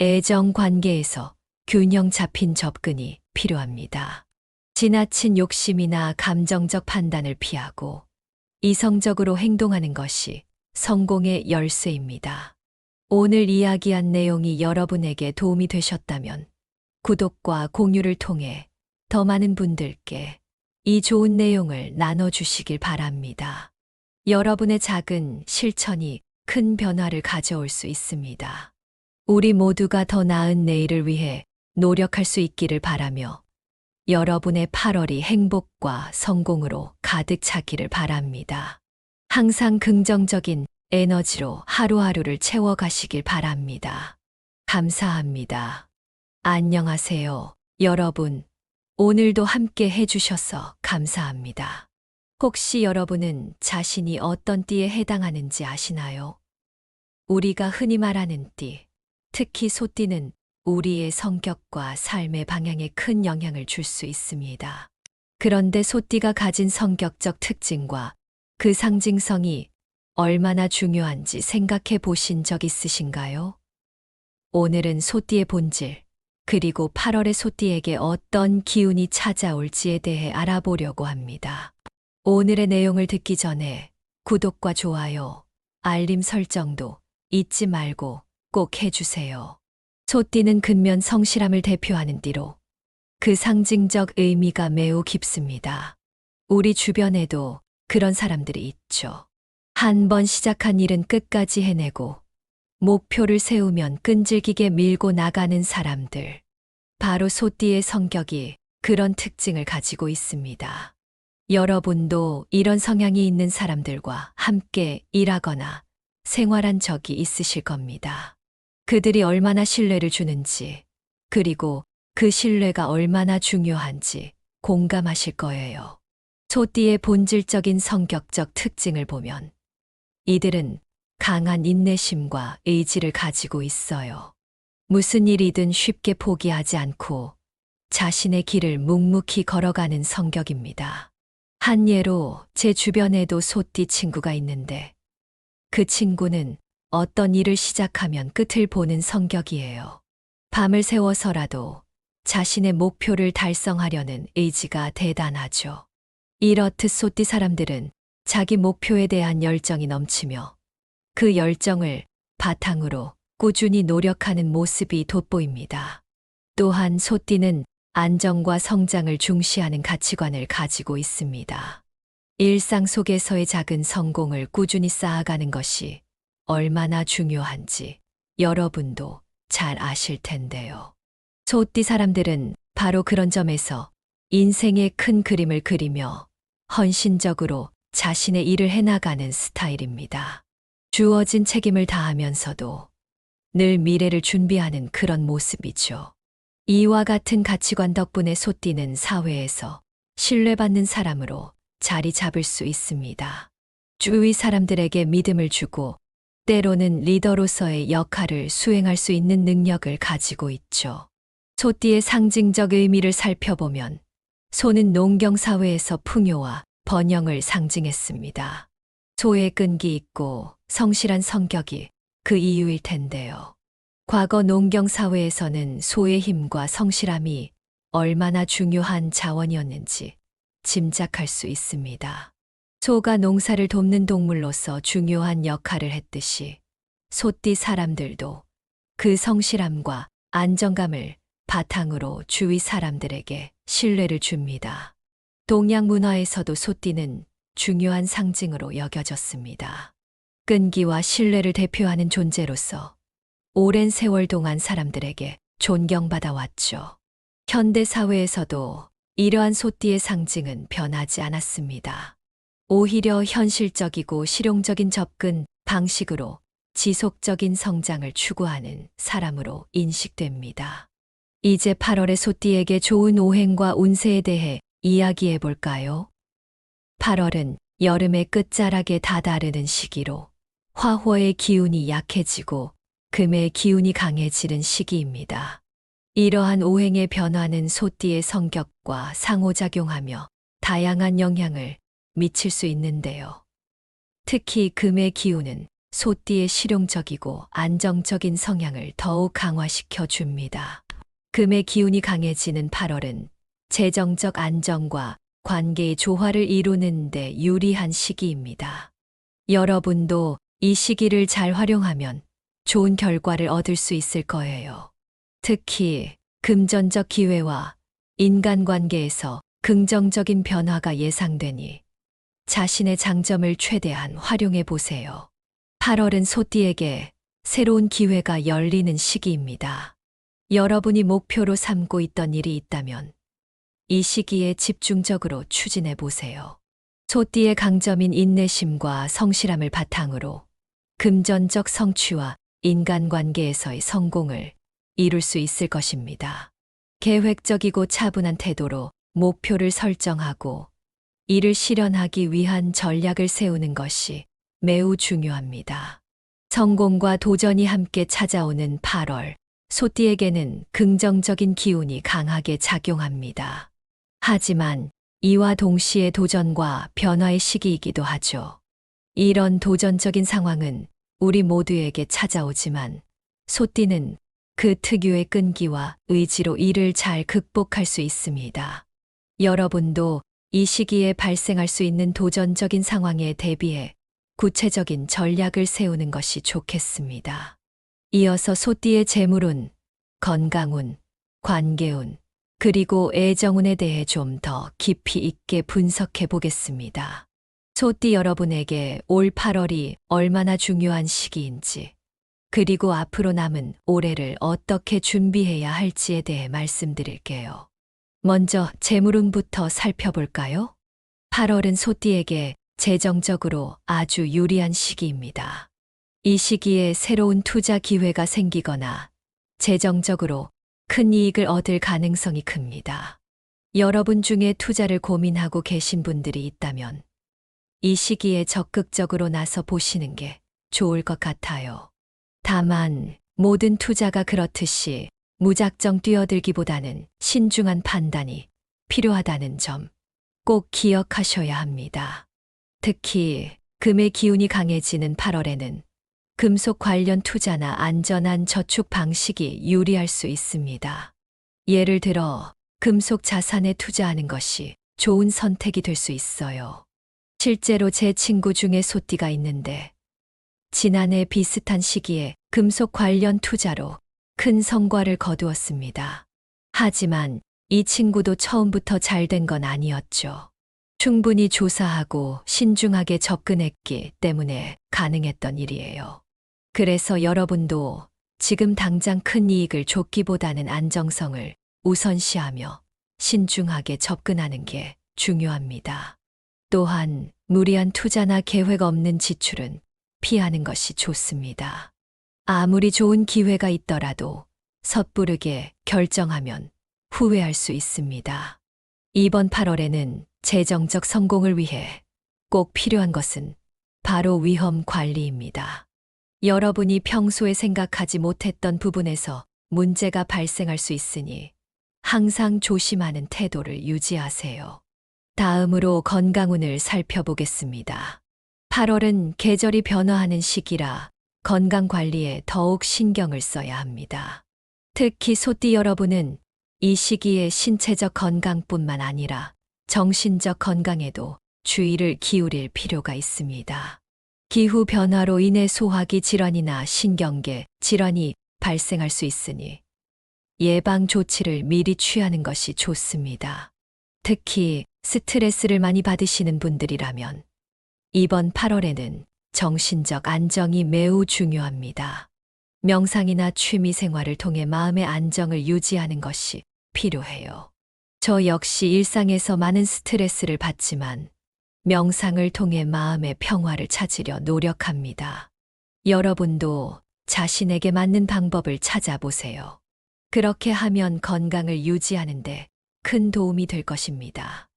애정 관계에서 균형 잡힌 접근이 필요합니다. 지나친 욕심이나 감정적 판단을 피하고 이성적으로 행동하는 것이 성공의 열쇠입니다. 오늘 이야기한 내용이 여러분에게 도움이 되셨다면 구독과 공유를 통해 더 많은 분들께 이 좋은 내용을 나눠주시길 바랍니다. 여러분의 작은 실천이 큰 변화를 가져올 수 있습니다. 우리 모두가 더 나은 내일을 위해 노력할 수 있기를 바라며 여러분의 8월이 행복과 성공으로 가득 차기를 바랍니다. 항상 긍정적인 에너지로 하루하루를 채워가시길 바랍니다. 감사합니다. 안녕하세요, 여러분. 오늘도 함께 해주셔서 감사합니다. 혹시 여러분은 자신이 어떤 띠에 해당하는지 아시나요? 우리가 흔히 말하는 띠, 특히 소띠는 우리의 성격과 삶의 방향에 큰 영향을 줄 수 있습니다. 그런데 소띠가 가진 성격적 특징과 그 상징성이 얼마나 중요한지 생각해 보신 적 있으신가요? 오늘은 소띠의 본질, 그리고 8월의 소띠에게 어떤 기운이 찾아올지에 대해 알아보려고 합니다. 오늘의 내용을 듣기 전에 구독과 좋아요, 알림 설정도 잊지 말고 꼭 해주세요. 소띠는 근면 성실함을 대표하는 띠로 그 상징적 의미가 매우 깊습니다. 우리 주변에도 그런 사람들이 있죠. 한 번 시작한 일은 끝까지 해내고 목표를 세우면 끈질기게 밀고 나가는 사람들. 바로 소띠의 성격이 그런 특징을 가지고 있습니다. 여러분도 이런 성향이 있는 사람들과 함께 일하거나 생활한 적이 있으실 겁니다. 그들이 얼마나 신뢰를 주는지, 그리고 그 신뢰가 얼마나 중요한지 공감하실 거예요. 소띠의 본질적인 성격적 특징을 보면 이들은 강한 인내심과 의지를 가지고 있어요. 무슨 일이든 쉽게 포기하지 않고 자신의 길을 묵묵히 걸어가는 성격입니다. 한 예로 제 주변에도 소띠 친구가 있는데 그 친구는 어떤 일을 시작하면 끝을 보는 성격이에요. 밤을 새워서라도 자신의 목표를 달성하려는 의지가 대단하죠. 이렇듯 소띠 사람들은 자기 목표에 대한 열정이 넘치며 그 열정을 바탕으로 꾸준히 노력하는 모습이 돋보입니다. 또한 소띠는 안정과 성장을 중시하는 가치관을 가지고 있습니다. 일상 속에서의 작은 성공을 꾸준히 쌓아가는 것이 얼마나 중요한지 여러분도 잘 아실 텐데요. 소띠 사람들은 바로 그런 점에서 인생의 큰 그림을 그리며 헌신적으로 자신의 일을 해나가는 스타일입니다. 주어진 책임을 다하면서도 늘 미래를 준비하는 그런 모습이죠. 이와 같은 가치관 덕분에 소띠는 사회에서 신뢰받는 사람으로 자리 잡을 수 있습니다. 주위 사람들에게 믿음을 주고 때로는 리더로서의 역할을 수행할 수 있는 능력을 가지고 있죠. 소띠의 상징적 의미를 살펴보면 소는 농경사회에서 풍요와 번영을 상징했습니다. 소의 끈기 있고 성실한 성격이 그 이유일 텐데요. 과거 농경사회에서는 소의 힘과 성실함이 얼마나 중요한 자원이었는지 짐작할 수 있습니다. 소가 농사를 돕는 동물로서 중요한 역할을 했듯이 소띠 사람들도 그 성실함과 안정감을 바탕으로 주위 사람들에게 신뢰를 줍니다. 동양 문화에서도 소띠는 중요한 상징으로 여겨졌습니다. 끈기와 신뢰를 대표하는 존재로서 오랜 세월 동안 사람들에게 존경받아 왔죠. 현대 사회에서도 이러한 소띠의 상징은 변하지 않았습니다. 오히려 현실적이고 실용적인 접근 방식으로 지속적인 성장을 추구하는 사람으로 인식됩니다. 이제 8월의 소띠에게 좋은 오행과 운세에 대해 이야기해 볼까요? 8월은 여름의 끝자락에 다다르는 시기로 화호의 기운이 약해지고 금의 기운이 강해지는 시기입니다. 이러한 오행의 변화는 소띠의 성격과 상호작용하며 다양한 영향을 미칠 수 있는데요. 특히 금의 기운은 소띠의 실용적이고 안정적인 성향을 더욱 강화시켜 줍니다. 금의 기운이 강해지는 8월은 재정적 안정과 관계의 조화를 이루는 데 유리한 시기입니다. 여러분도 이 시기를 잘 활용하면 좋은 결과를 얻을 수 있을 거예요. 특히 금전적 기회와 인간관계에서 긍정적인 변화가 예상되니 자신의 장점을 최대한 활용해 보세요. 8월은 소띠에게 새로운 기회가 열리는 시기입니다. 여러분이 목표로 삼고 있던 일이 있다면 이 시기에 집중적으로 추진해 보세요. 소띠의 강점인 인내심과 성실함을 바탕으로 금전적 성취와 인간관계에서의 성공을 이룰 수 있을 것입니다. 계획적이고 차분한 태도로 목표를 설정하고 이를 실현하기 위한 전략을 세우는 것이 매우 중요합니다. 성공과 도전이 함께 찾아오는 8월, 소띠에게는 긍정적인 기운이 강하게 작용합니다. 하지만 이와 동시에 도전과 변화의 시기이기도 하죠. 이런 도전적인 상황은 우리 모두에게 찾아오지만 소띠는 그 특유의 끈기와 의지로 이를 잘 극복할 수 있습니다. 여러분도 이 시기에 발생할 수 있는 도전적인 상황에 대비해 구체적인 전략을 세우는 것이 좋겠습니다. 이어서 소띠의 재물운, 건강운, 관계운, 그리고 애정운에 대해 좀 더 깊이 있게 분석해 보겠습니다. 소띠 여러분에게 올 8월이 얼마나 중요한 시기인지, 그리고 앞으로 남은 올해를 어떻게 준비해야 할지에 대해 말씀드릴게요. 먼저 재물운부터 살펴볼까요? 8월은 소띠에게 재정적으로 아주 유리한 시기입니다. 이 시기에 새로운 투자 기회가 생기거나 재정적으로 큰 이익을 얻을 가능성이 큽니다. 여러분 중에 투자를 고민하고 계신 분들이 있다면 이 시기에 적극적으로 나서 보시는 게 좋을 것 같아요. 다만 모든 투자가 그렇듯이 무작정 뛰어들기보다는 신중한 판단이 필요하다는 점 꼭 기억하셔야 합니다. 특히 금의 기운이 강해지는 8월에는 금속 관련 투자나 안전한 저축 방식이 유리할 수 있습니다. 예를 들어 금속 자산에 투자하는 것이 좋은 선택이 될 수 있어요. 실제로 제 친구 중에 소띠가 있는데 지난해 비슷한 시기에 금속 관련 투자로 큰 성과를 거두었습니다. 하지만 이 친구도 처음부터 잘 된 건 아니었죠. 충분히 조사하고 신중하게 접근했기 때문에 가능했던 일이에요. 그래서 여러분도 지금 당장 큰 이익을 쫓기보다는 안정성을 우선시하며 신중하게 접근하는 게 중요합니다. 또한 무리한 투자나 계획 없는 지출은 피하는 것이 좋습니다. 아무리 좋은 기회가 있더라도 섣부르게 결정하면 후회할 수 있습니다. 이번 8월에는 재정적 성공을 위해 꼭 필요한 것은 바로 위험 관리입니다. 여러분이 평소에 생각하지 못했던 부분에서 문제가 발생할 수 있으니 항상 조심하는 태도를 유지하세요. 다음으로 건강운을 살펴보겠습니다. 8월은 계절이 변화하는 시기라 건강 관리에 더욱 신경을 써야 합니다. 특히 소띠 여러분은 이 시기에 신체적 건강뿐만 아니라 정신적 건강에도 주의를 기울일 필요가 있습니다. 기후 변화로 인해 소화기 질환이나 신경계 질환이 발생할 수 있으니 예방 조치를 미리 취하는 것이 좋습니다. 특히 스트레스를 많이 받으시는 분들이라면 이번 8월에는 정신적 안정이 매우 중요합니다. 명상이나 취미 생활을 통해 마음의 안정을 유지하는 것이 필요해요. 저 역시 일상에서 많은 스트레스를 받지만 명상을 통해 마음의 평화를 찾으려 노력합니다. 여러분도 자신에게 맞는 방법을 찾아보세요. 그렇게 하면 건강을 유지하는데 큰 도움이 될 것입니다.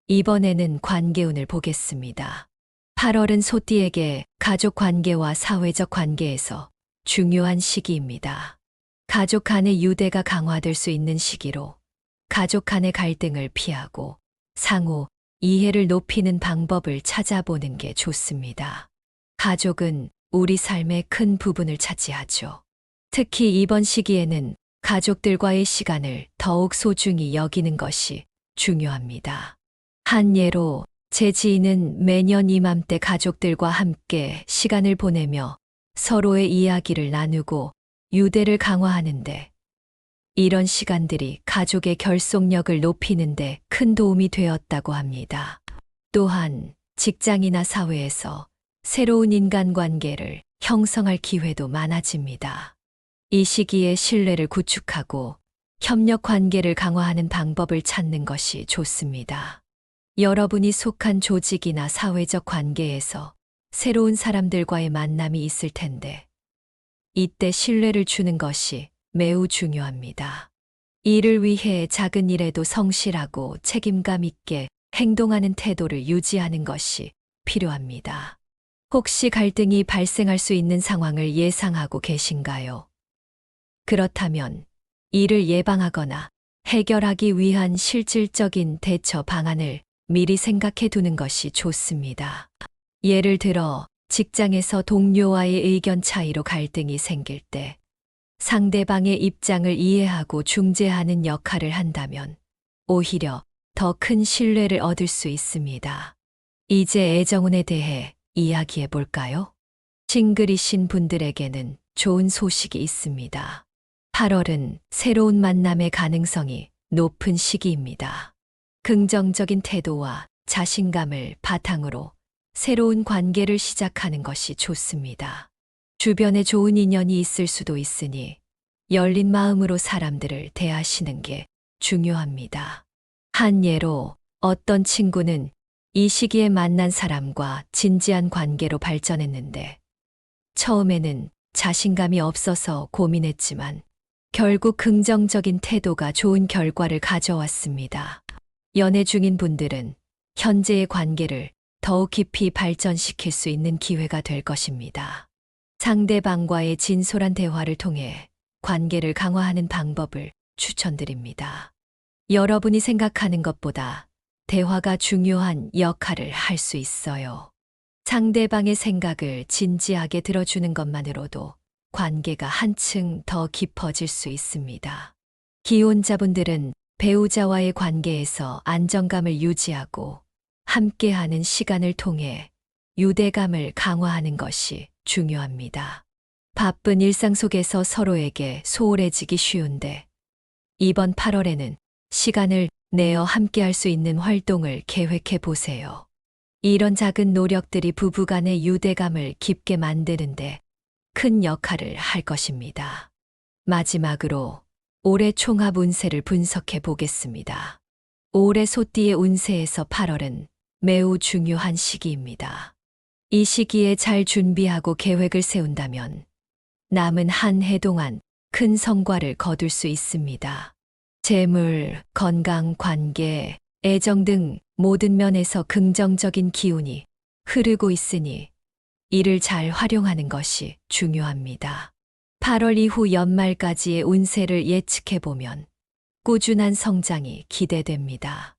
이번에는 관계운을 보겠습니다. 8월은 소띠에게 가족 관계와 사회적 관계에서 중요한 시기입니다. 가족 간의 유대가 강화될 수 있는 시기로 가족 간의 갈등을 피하고 상호 이해를 높이는 방법을 찾아보는 게 좋습니다. 가족은 우리 삶의 큰 부분을 차지하죠. 특히 이번 시기에는 가족들과의 시간을 더욱 소중히 여기는 것이 중요합니다. 한 예로 제 지인은 매년 이맘때 가족들과 함께 시간을 보내며 서로의 이야기를 나누고 유대를 강화하는데 이런 시간들이 가족의 결속력을 높이는데 큰 도움이 되었다고 합니다. 또한 직장이나 사회에서 새로운 인간관계를 형성할 기회도 많아집니다. 이 시기에 신뢰를 구축하고 협력 관계를 강화하는 방법을 찾는 것이 좋습니다. 여러분이 속한 조직이나 사회적 관계에서 새로운 사람들과의 만남이 있을 텐데, 이때 신뢰를 주는 것이 매우 중요합니다. 이를 위해 작은 일에도 성실하고 책임감 있게 행동하는 태도를 유지하는 것이 필요합니다. 혹시 갈등이 발생할 수 있는 상황을 예상하고 계신가요? 그렇다면 이를 예방하거나 해결하기 위한 실질적인 대처 방안을 미리 생각해 두는 것이 좋습니다. 예를 들어 직장에서 동료와의 의견 차이로 갈등이 생길 때 상대방의 입장을 이해하고 중재하는 역할을 한다면 오히려 더 큰 신뢰를 얻을 수 있습니다. 이제 애정운에 대해 이야기해 볼까요? 싱글이신 분들에게는 좋은 소식이 있습니다. 8월은 새로운 만남의 가능성이 높은 시기입니다. 긍정적인 태도와 자신감을 바탕으로 새로운 관계를 시작하는 것이 좋습니다. 주변에 좋은 인연이 있을 수도 있으니 열린 마음으로 사람들을 대하시는 게 중요합니다. 한 예로 어떤 친구는 이 시기에 만난 사람과 진지한 관계로 발전했는데 처음에는 자신감이 없어서 고민했지만 결국 긍정적인 태도가 좋은 결과를 가져왔습니다. 연애 중인 분들은 현재의 관계를 더욱 깊이 발전시킬 수 있는 기회가 될 것입니다. 상대방과의 진솔한 대화를 통해 관계를 강화하는 방법을 추천드립니다. 여러분이 생각하는 것보다 대화가 중요한 역할을 할 수 있어요. 상대방의 생각을 진지하게 들어주는 것만으로도 관계가 한층 더 깊어질 수 있습니다. 기혼자분들은 배우자와의 관계에서 안정감을 유지하고 함께하는 시간을 통해 유대감을 강화하는 것이 중요합니다. 바쁜 일상 속에서 서로에게 소홀해지기 쉬운데 이번 8월에는 시간을 내어 함께할 수 있는 활동을 계획해 보세요. 이런 작은 노력들이 부부간의 유대감을 깊게 만드는데 큰 역할을 할 것입니다. 마지막으로 올해 총합 운세를 분석해 보겠습니다. 올해 소띠의 운세에서 8월은 매우 중요한 시기입니다. 이 시기에 잘 준비하고 계획을 세운다면 남은 한 해 동안 큰 성과를 거둘 수 있습니다. 재물, 건강, 관계, 애정 등 모든 면에서 긍정적인 기운이 흐르고 있으니 이를 잘 활용하는 것이 중요합니다. 8월 이후 연말까지의 운세를 예측해 보면 꾸준한 성장이 기대됩니다.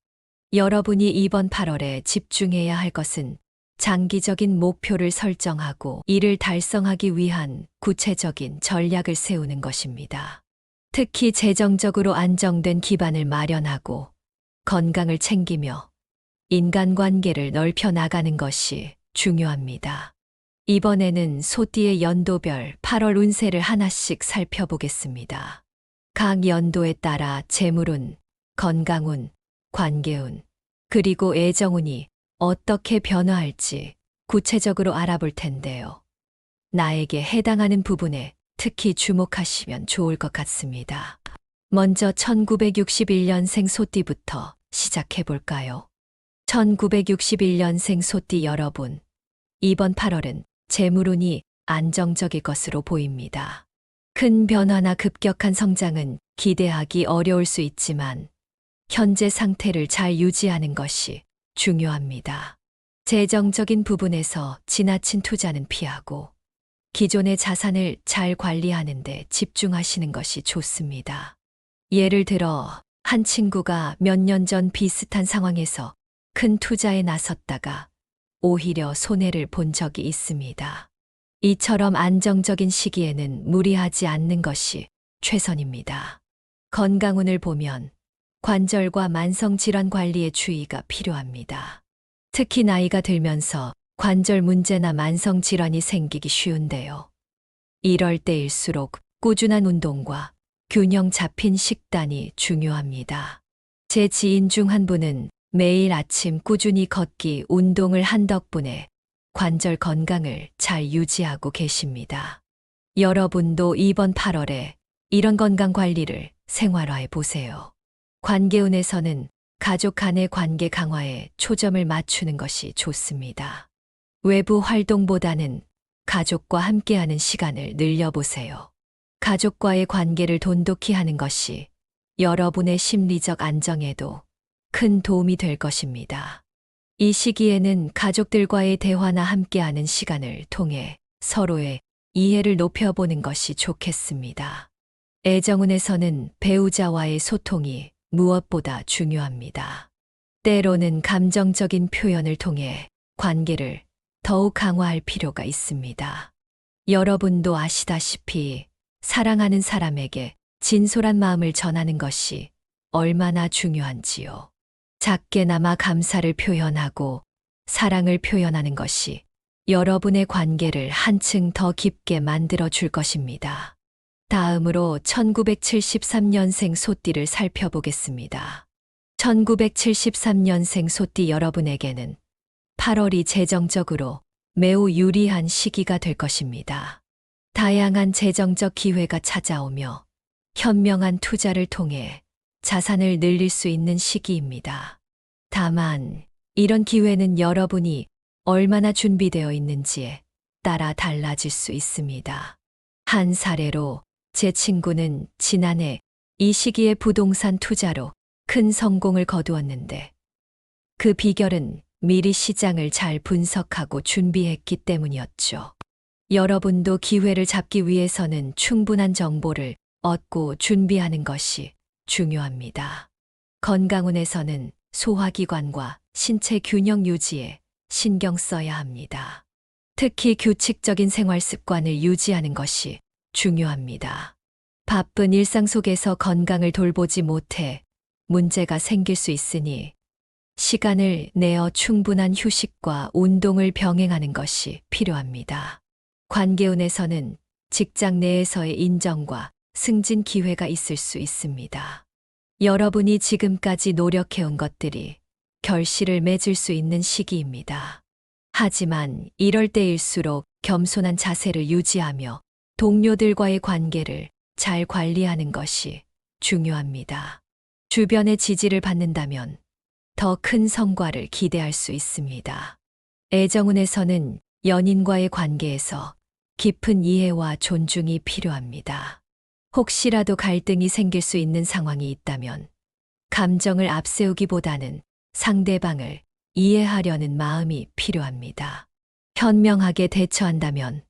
여러분이 이번 8월에 집중해야 할 것은 장기적인 목표를 설정하고 이를 달성하기 위한 구체적인 전략을 세우는 것입니다. 특히 재정적으로 안정된 기반을 마련하고 건강을 챙기며 인간관계를 넓혀 나가는 것이 중요합니다. 이번에는 소띠의 연도별 8월 운세를 하나씩 살펴보겠습니다. 각 연도에 따라 재물운, 건강운, 관계운, 그리고 애정운이 어떻게 변화할지 구체적으로 알아볼 텐데요. 나에게 해당하는 부분에 특히 주목하시면 좋을 것 같습니다. 먼저 1961년생 소띠부터 시작해 볼까요? 1961년생 소띠 여러분, 이번 8월은 재물운이 안정적일 것으로 보입니다. 큰 변화나 급격한 성장은 기대하기 어려울 수 있지만 현재 상태를 잘 유지하는 것이 중요합니다. 재정적인 부분에서 지나친 투자는 피하고 기존의 자산을 잘 관리하는 데 집중하시는 것이 좋습니다. 예를 들어, 한 친구가 몇 년 전 비슷한 상황에서 큰 투자에 나섰다가 오히려 손해를 본 적이 있습니다. 이처럼 안정적인 시기에는 무리하지 않는 것이 최선입니다. 건강운을 보면 관절과 만성질환 관리에 주의가 필요합니다. 특히 나이가 들면서 관절 문제나 만성질환이 생기기 쉬운데요. 이럴 때일수록 꾸준한 운동과 균형 잡힌 식단이 중요합니다. 제 지인 중 한 분은 매일 아침 꾸준히 걷기 운동을 한 덕분에 관절 건강을 잘 유지하고 계십니다. 여러분도 이번 8월에 이런 건강 관리를 생활화해 보세요. 관계운에서는 가족 간의 관계 강화에 초점을 맞추는 것이 좋습니다. 외부 활동보다는 가족과 함께하는 시간을 늘려보세요. 가족과의 관계를 돈독히 하는 것이 여러분의 심리적 안정에도 큰 도움이 될 것입니다. 이 시기에는 가족들과의 대화나 함께하는 시간을 통해 서로의 이해를 높여보는 것이 좋겠습니다. 애정운에서는 배우자와의 소통이 무엇보다 중요합니다. 때로는 감정적인 표현을 통해 관계를 더욱 강화할 필요가 있습니다. 여러분도 아시다시피 사랑하는 사람에게 진솔한 마음을 전하는 것이 얼마나 중요한지요. 작게나마 감사를 표현하고 사랑을 표현하는 것이 여러분의 관계를 한층 더 깊게 만들어 줄 것입니다. 다음으로 1973년생 소띠를 살펴보겠습니다. 1973년생 소띠 여러분에게는 8월이 재정적으로 매우 유리한 시기가 될 것입니다. 다양한 재정적 기회가 찾아오며 현명한 투자를 통해 자산을 늘릴 수 있는 시기입니다. 다만 이런 기회는 여러분이 얼마나 준비되어 있는지에 따라 달라질 수 있습니다. 한 사례로 제 친구는 지난해 이 시기에 부동산 투자로 큰 성공을 거두었는데 그 비결은 미리 시장을 잘 분석하고 준비했기 때문이었죠. 여러분도 기회를 잡기 위해서는 충분한 정보를 얻고 준비하는 것이 중요합니다. 건강운에서는 소화기관과 신체 균형 유지에 신경 써야 합니다. 특히 규칙적인 생활 습관을 유지하는 것이 중요합니다. 바쁜 일상 속에서 건강을 돌보지 못해 문제가 생길 수 있으니 시간을 내어 충분한 휴식과 운동을 병행하는 것이 필요합니다. 관계운에서는 직장 내에서의 인정과 승진 기회가 있을 수 있습니다. 여러분이 지금까지 노력해온 것들이 결실을 맺을 수 있는 시기입니다. 하지만 이럴 때일수록 겸손한 자세를 유지하며 동료들과의 관계를 잘 관리하는 것이 중요합니다. 주변의 지지를 받는다면 더 큰 성과를 기대할 수 있습니다. 애정운에서는 연인과의 관계에서 깊은 이해와 존중이 필요합니다. 혹시라도 갈등이 생길 수 있는 상황이 있다면 감정을 앞세우기보다는 상대방을 이해하려는 마음이 필요합니다. 현명하게 대처한다면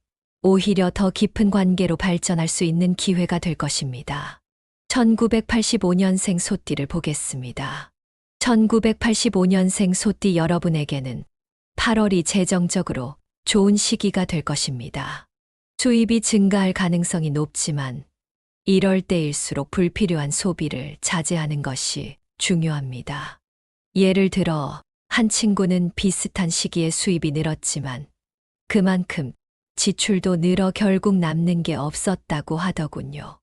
오히려 더 깊은 관계로 발전할 수 있는 기회가 될 것입니다. 1985년생 소띠를 보겠습니다. 1985년생 소띠 여러분에게는 8월이 재정적으로 좋은 시기가 될 것입니다. 수입이 증가할 가능성이 높지만 이럴 때일수록 불필요한 소비를 자제하는 것이 중요합니다. 예를 들어 한 친구는 비슷한 시기에 수입이 늘었지만 그만큼 지출도 늘어 결국 남는 게 없었다고 하더군요.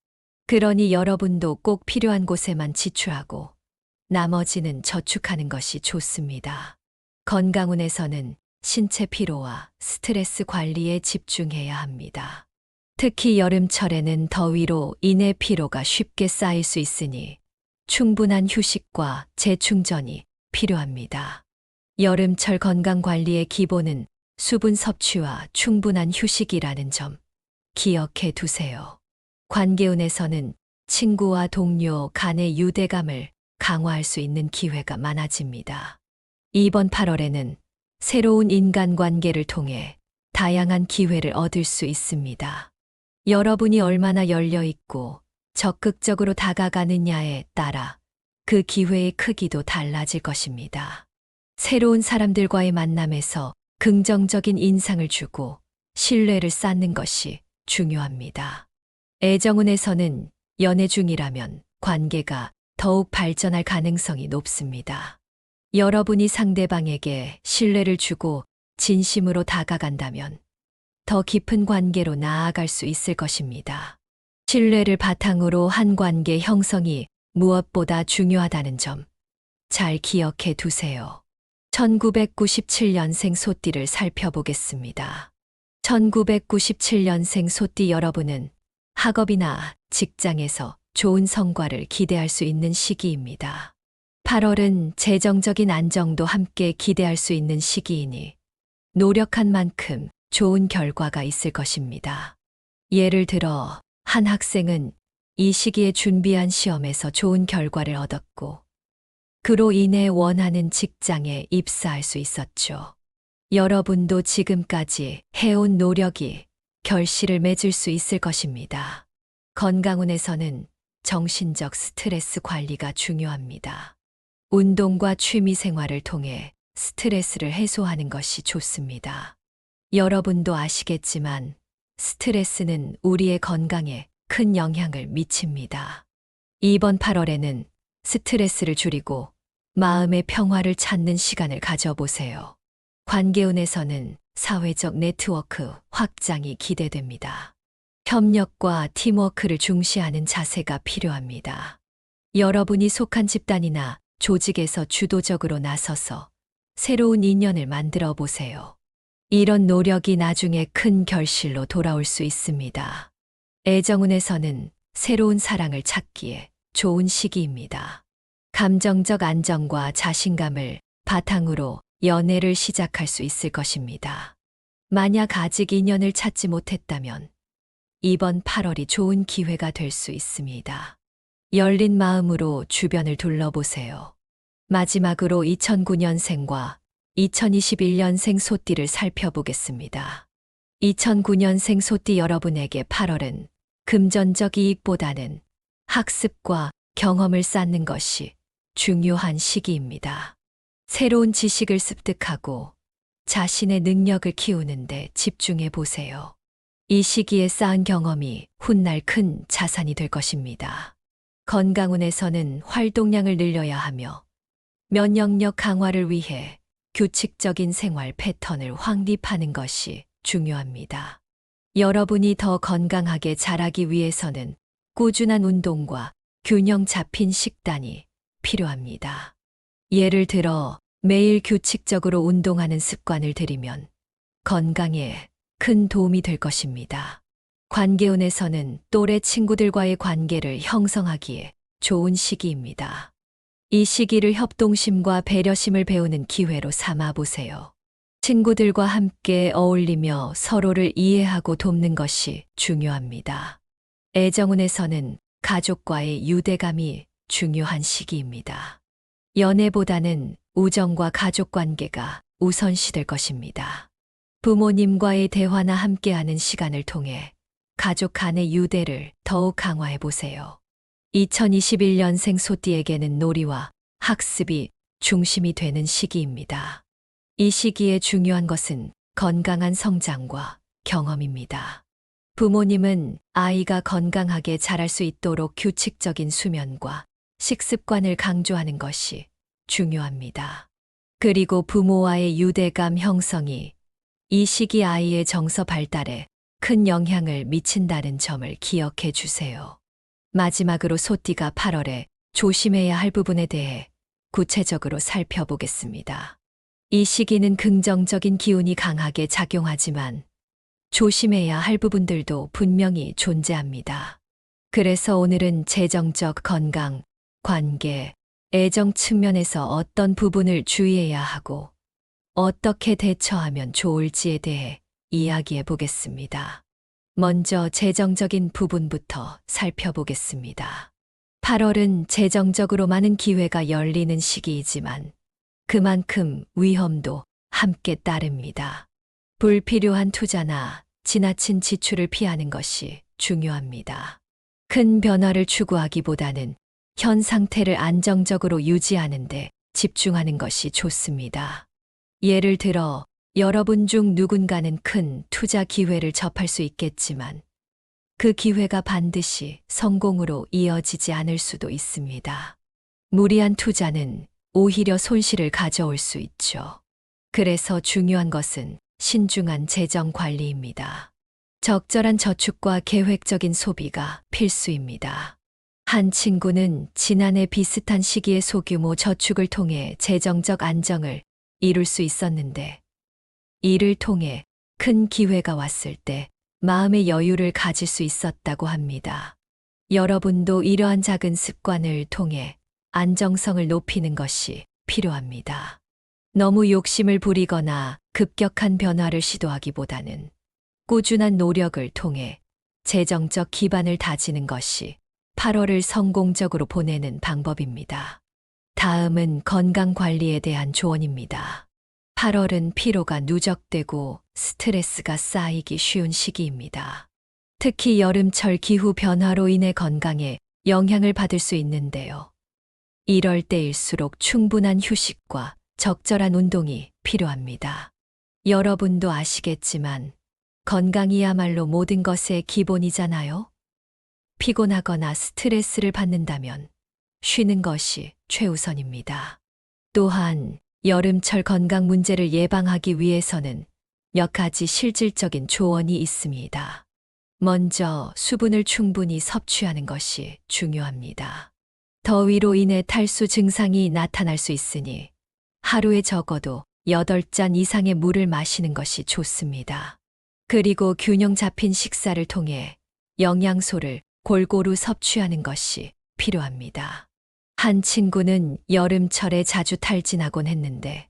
그러니 여러분도 꼭 필요한 곳에만 지출하고 나머지는 저축하는 것이 좋습니다. 건강운에서는 신체 피로와 스트레스 관리에 집중해야 합니다. 특히 여름철에는 더위로 인해 피로가 쉽게 쌓일 수 있으니 충분한 휴식과 재충전이 필요합니다. 여름철 건강 관리의 기본은 수분 섭취와 충분한 휴식이라는 점 기억해 두세요. 관계운에서는 친구와 동료 간의 유대감을 강화할 수 있는 기회가 많아집니다. 이번 8월에는 새로운 인간관계를 통해 다양한 기회를 얻을 수 있습니다. 여러분이 얼마나 열려 있고 적극적으로 다가가느냐에 따라 그 기회의 크기도 달라질 것입니다. 새로운 사람들과의 만남에서 긍정적인 인상을 주고 신뢰를 쌓는 것이 중요합니다. 애정운에서는 연애 중이라면 관계가 더욱 발전할 가능성이 높습니다. 여러분이 상대방에게 신뢰를 주고 진심으로 다가간다면 더 깊은 관계로 나아갈 수 있을 것입니다. 신뢰를 바탕으로 한 관계 형성이 무엇보다 중요하다는 점 잘 기억해 두세요. 1997년생 소띠를 살펴보겠습니다. 1997년생 소띠 여러분은 학업이나 직장에서 좋은 성과를 기대할 수 있는 시기입니다. 8월은 재정적인 안정도 함께 기대할 수 있는 시기이니 노력한 만큼 좋은 결과가 있을 것입니다. 예를 들어 한 학생은 이 시기에 준비한 시험에서 좋은 결과를 얻었고 그로 인해 원하는 직장에 입사할 수 있었죠. 여러분도 지금까지 해온 노력이 결실을 맺을 수 있을 것입니다. 건강운에서는 정신적 스트레스 관리가 중요합니다. 운동과 취미 생활을 통해 스트레스를 해소하는 것이 좋습니다. 여러분도 아시겠지만 스트레스는 우리의 건강에 큰 영향을 미칩니다. 이번 8월에는 스트레스를 줄이고 마음의 평화를 찾는 시간을 가져보세요. 관계운에서는 사회적 네트워크 확장이 기대됩니다. 협력과 팀워크를 중시하는 자세가 필요합니다. 여러분이 속한 집단이나 조직에서 주도적으로 나서서 새로운 인연을 만들어 보세요. 이런 노력이 나중에 큰 결실로 돌아올 수 있습니다. 애정운에서는 새로운 사랑을 찾기에 좋은 시기입니다. 감정적 안정과 자신감을 바탕으로 연애를 시작할 수 있을 것입니다. 만약 아직 인연을 찾지 못했다면 이번 8월이 좋은 기회가 될 수 있습니다. 열린 마음으로 주변을 둘러보세요. 마지막으로 2009년생과 2021년생 소띠를 살펴보겠습니다. 2009년생 소띠 여러분에게 8월은 금전적 이익보다는 학습과 경험을 쌓는 것이 중요한 시기입니다. 새로운 지식을 습득하고 자신의 능력을 키우는데 집중해 보세요. 이 시기에 쌓은 경험이 훗날 큰 자산이 될 것입니다. 건강운에서는 활동량을 늘려야 하며 면역력 강화를 위해 규칙적인 생활 패턴을 확립하는 것이 중요합니다. 여러분이 더 건강하게 자라기 위해서는 꾸준한 운동과 균형 잡힌 식단이 필요합니다. 예를 들어 매일 규칙적으로 운동하는 습관을 들이면 건강에 큰 도움이 될 것입니다. 관계운에서는 또래 친구들과의 관계를 형성하기에 좋은 시기입니다. 이 시기를 협동심과 배려심을 배우는 기회로 삼아 보세요. 친구들과 함께 어울리며 서로를 이해하고 돕는 것이 중요합니다. 애정운에서는 가족과의 유대감이 중요한 시기입니다. 연애보다는 우정과 가족 관계가 우선시될 것입니다. 부모님과의 대화나 함께하는 시간을 통해 가족 간의 유대를 더욱 강화해 보세요. 2021년생 소띠에게는 놀이와 학습이 중심이 되는 시기입니다. 이 시기에 중요한 것은 건강한 성장과 경험입니다. 부모님은 아이가 건강하게 자랄 수 있도록 규칙적인 수면과 식습관을 강조하는 것이 중요합니다. 그리고 부모와의 유대감 형성이 이 시기 아이의 정서 발달에 큰 영향을 미친다는 점을 기억해 주세요. 마지막으로 소띠가 8월에 조심해야 할 부분에 대해 구체적으로 살펴보겠습니다. 이 시기는 긍정적인 기운이 강하게 작용하지만 조심해야 할 부분들도 분명히 존재합니다. 그래서 오늘은 재정적 건강, 관계, 애정 측면에서 어떤 부분을 주의해야 하고 어떻게 대처하면 좋을지에 대해 이야기해 보겠습니다. 먼저 재정적인 부분부터 살펴보겠습니다. 8월은 재정적으로 많은 기회가 열리는 시기이지만 그만큼 위험도 함께 따릅니다. 불필요한 투자나 지나친 지출을 피하는 것이 중요합니다. 큰 변화를 추구하기보다는 현 상태를 안정적으로 유지하는 데 집중하는 것이 좋습니다. 예를 들어 여러분 중 누군가는 큰 투자 기회를 접할 수 있겠지만 그 기회가 반드시 성공으로 이어지지 않을 수도 있습니다. 무리한 투자는 오히려 손실을 가져올 수 있죠. 그래서 중요한 것은 신중한 재정 관리입니다. 적절한 저축과 계획적인 소비가 필수입니다. 한 친구는 지난해 비슷한 시기에 소규모 저축을 통해 재정적 안정을 이룰 수 있었는데, 이를 통해 큰 기회가 왔을 때 마음의 여유를 가질 수 있었다고 합니다. 여러분도 이러한 작은 습관을 통해 안정성을 높이는 것이 필요합니다. 너무 욕심을 부리거나 급격한 변화를 시도하기보다는 꾸준한 노력을 통해 재정적 기반을 다지는 것이 8월을 성공적으로 보내는 방법입니다. 다음은 건강 관리에 대한 조언입니다. 8월은 피로가 누적되고 스트레스가 쌓이기 쉬운 시기입니다. 특히 여름철 기후 변화로 인해 건강에 영향을 받을 수 있는데요. 이럴 때일수록 충분한 휴식과 적절한 운동이 필요합니다. 여러분도 아시겠지만 건강이야말로 모든 것의 기본이잖아요. 피곤하거나 스트레스를 받는다면 쉬는 것이 최우선입니다. 또한 여름철 건강 문제를 예방하기 위해서는 몇 가지 실질적인 조언이 있습니다. 먼저 수분을 충분히 섭취하는 것이 중요합니다. 더위로 인해 탈수 증상이 나타날 수 있으니 하루에 적어도 8잔 이상의 물을 마시는 것이 좋습니다. 그리고 균형 잡힌 식사를 통해 영양소를 골고루 섭취하는 것이 필요합니다. 한 친구는 여름철에 자주 탈진하곤 했는데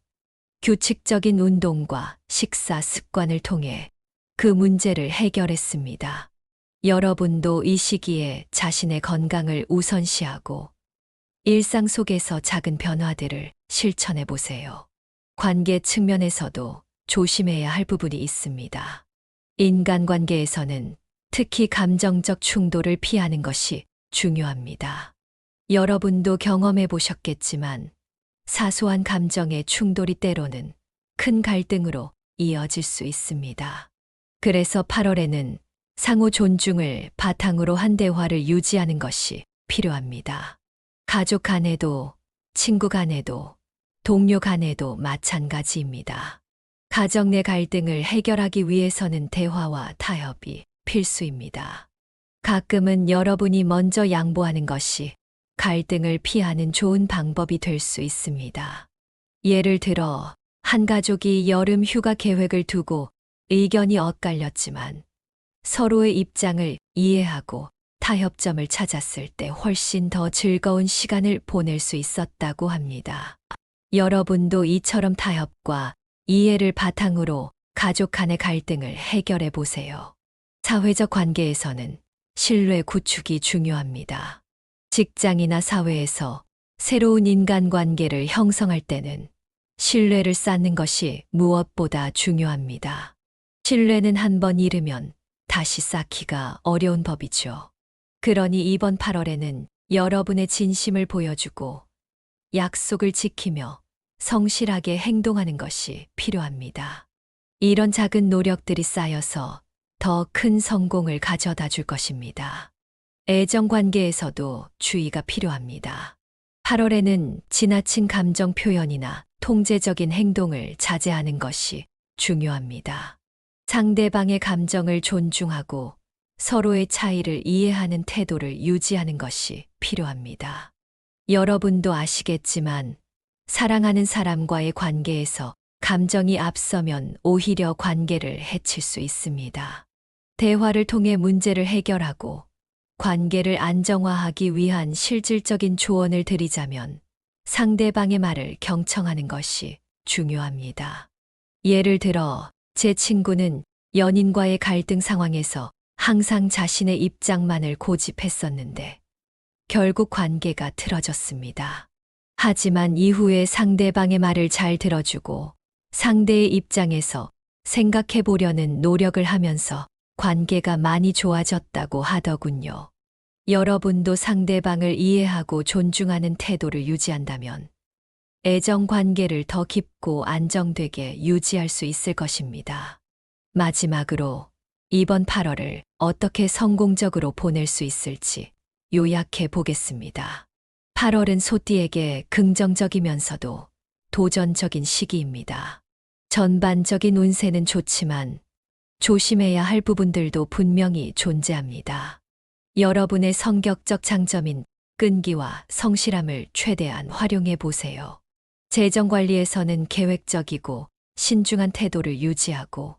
규칙적인 운동과 식사 습관을 통해 그 문제를 해결했습니다. 여러분도 이 시기에 자신의 건강을 우선시하고 일상 속에서 작은 변화들을 실천해 보세요. 관계 측면에서도 조심해야 할 부분이 있습니다. 인간관계에서는 특히 감정적 충돌을 피하는 것이 중요합니다. 여러분도 경험해 보셨겠지만 사소한 감정의 충돌이 때로는 큰 갈등으로 이어질 수 있습니다. 그래서 8월에는 상호 존중을 바탕으로 한 대화를 유지하는 것이 필요합니다. 가족 간에도, 친구 간에도, 동료 간에도 마찬가지입니다. 가정 내 갈등을 해결하기 위해서는 대화와 타협이 필수입니다. 가끔은 여러분이 먼저 양보하는 것이 갈등을 피하는 좋은 방법이 될 수 있습니다. 예를 들어, 한 가족이 여름 휴가 계획을 두고 의견이 엇갈렸지만 서로의 입장을 이해하고 타협점을 찾았을 때 훨씬 더 즐거운 시간을 보낼 수 있었다고 합니다. 여러분도 이처럼 타협과 이해를 바탕으로 가족 간의 갈등을 해결해 보세요. 사회적 관계에서는 신뢰 구축이 중요합니다. 직장이나 사회에서 새로운 인간관계를 형성할 때는 신뢰를 쌓는 것이 무엇보다 중요합니다. 신뢰는 한번 잃으면 다시 쌓기가 어려운 법이죠. 그러니 이번 8월에는 여러분의 진심을 보여주고 약속을 지키며 성실하게 행동하는 것이 필요합니다. 이런 작은 노력들이 쌓여서 더 큰 성공을 가져다 줄 것입니다. 애정 관계에서도 주의가 필요합니다. 8월에는 지나친 감정 표현이나 통제적인 행동을 자제하는 것이 중요합니다. 상대방의 감정을 존중하고 서로의 차이를 이해하는 태도를 유지하는 것이 필요합니다. 여러분도 아시겠지만 사랑하는 사람과의 관계에서 감정이 앞서면 오히려 관계를 해칠 수 있습니다. 대화를 통해 문제를 해결하고 관계를 안정화하기 위한 실질적인 조언을 드리자면 상대방의 말을 경청하는 것이 중요합니다. 예를 들어 제 친구는 연인과의 갈등 상황에서 항상 자신의 입장만을 고집했었는데 결국 관계가 틀어졌습니다. 하지만 이후에 상대방의 말을 잘 들어주고 상대의 입장에서 생각해 보려는 노력을 하면서 관계가 많이 좋아졌다고 하더군요. 여러분도 상대방을 이해하고 존중하는 태도를 유지한다면 애정 관계를 더 깊고 안정되게 유지할 수 있을 것입니다. 마지막으로 이번 8월을 어떻게 성공적으로 보낼 수 있을지 요약해 보겠습니다. 8월은 소띠에게 긍정적이면서도 도전적인 시기입니다. 전반적인 운세는 좋지만 조심해야 할 부분들도 분명히 존재합니다. 여러분의 성격적 장점인 끈기와 성실함을 최대한 활용해 보세요. 재정 관리에서는 계획적이고 신중한 태도를 유지하고,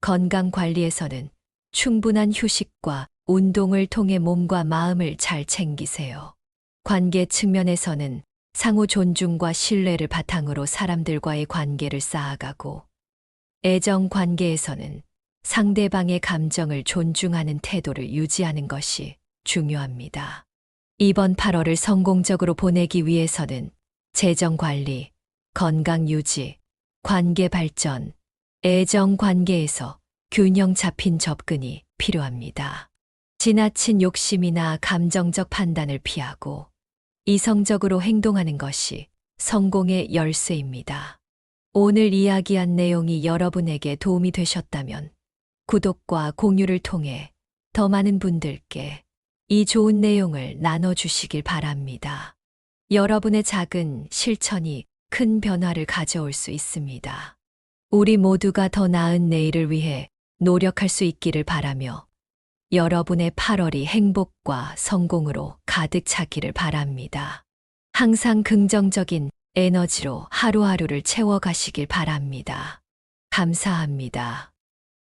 건강 관리에서는 충분한 휴식과 운동을 통해 몸과 마음을 잘 챙기세요. 관계 측면에서는 상호 존중과 신뢰를 바탕으로 사람들과의 관계를 쌓아가고, 애정 관계에서는 상대방의 감정을 존중하는 태도를 유지하는 것이 중요합니다. 이번 8월을 성공적으로 보내기 위해서는 재정 관리, 건강 유지, 관계 발전, 애정 관계에서 균형 잡힌 접근이 필요합니다. 지나친 욕심이나 감정적 판단을 피하고 이성적으로 행동하는 것이 성공의 열쇠입니다. 오늘 이야기한 내용이 여러분에게 도움이 되셨다면 구독과 공유를 통해 더 많은 분들께 이 좋은 내용을 나눠주시길 바랍니다. 여러분의 작은 실천이 큰 변화를 가져올 수 있습니다. 우리 모두가 더 나은 내일을 위해 노력할 수 있기를 바라며 여러분의 8월이 행복과 성공으로 가득 차기를 바랍니다. 항상 긍정적인 에너지로 하루하루를 채워가시길 바랍니다. 감사합니다.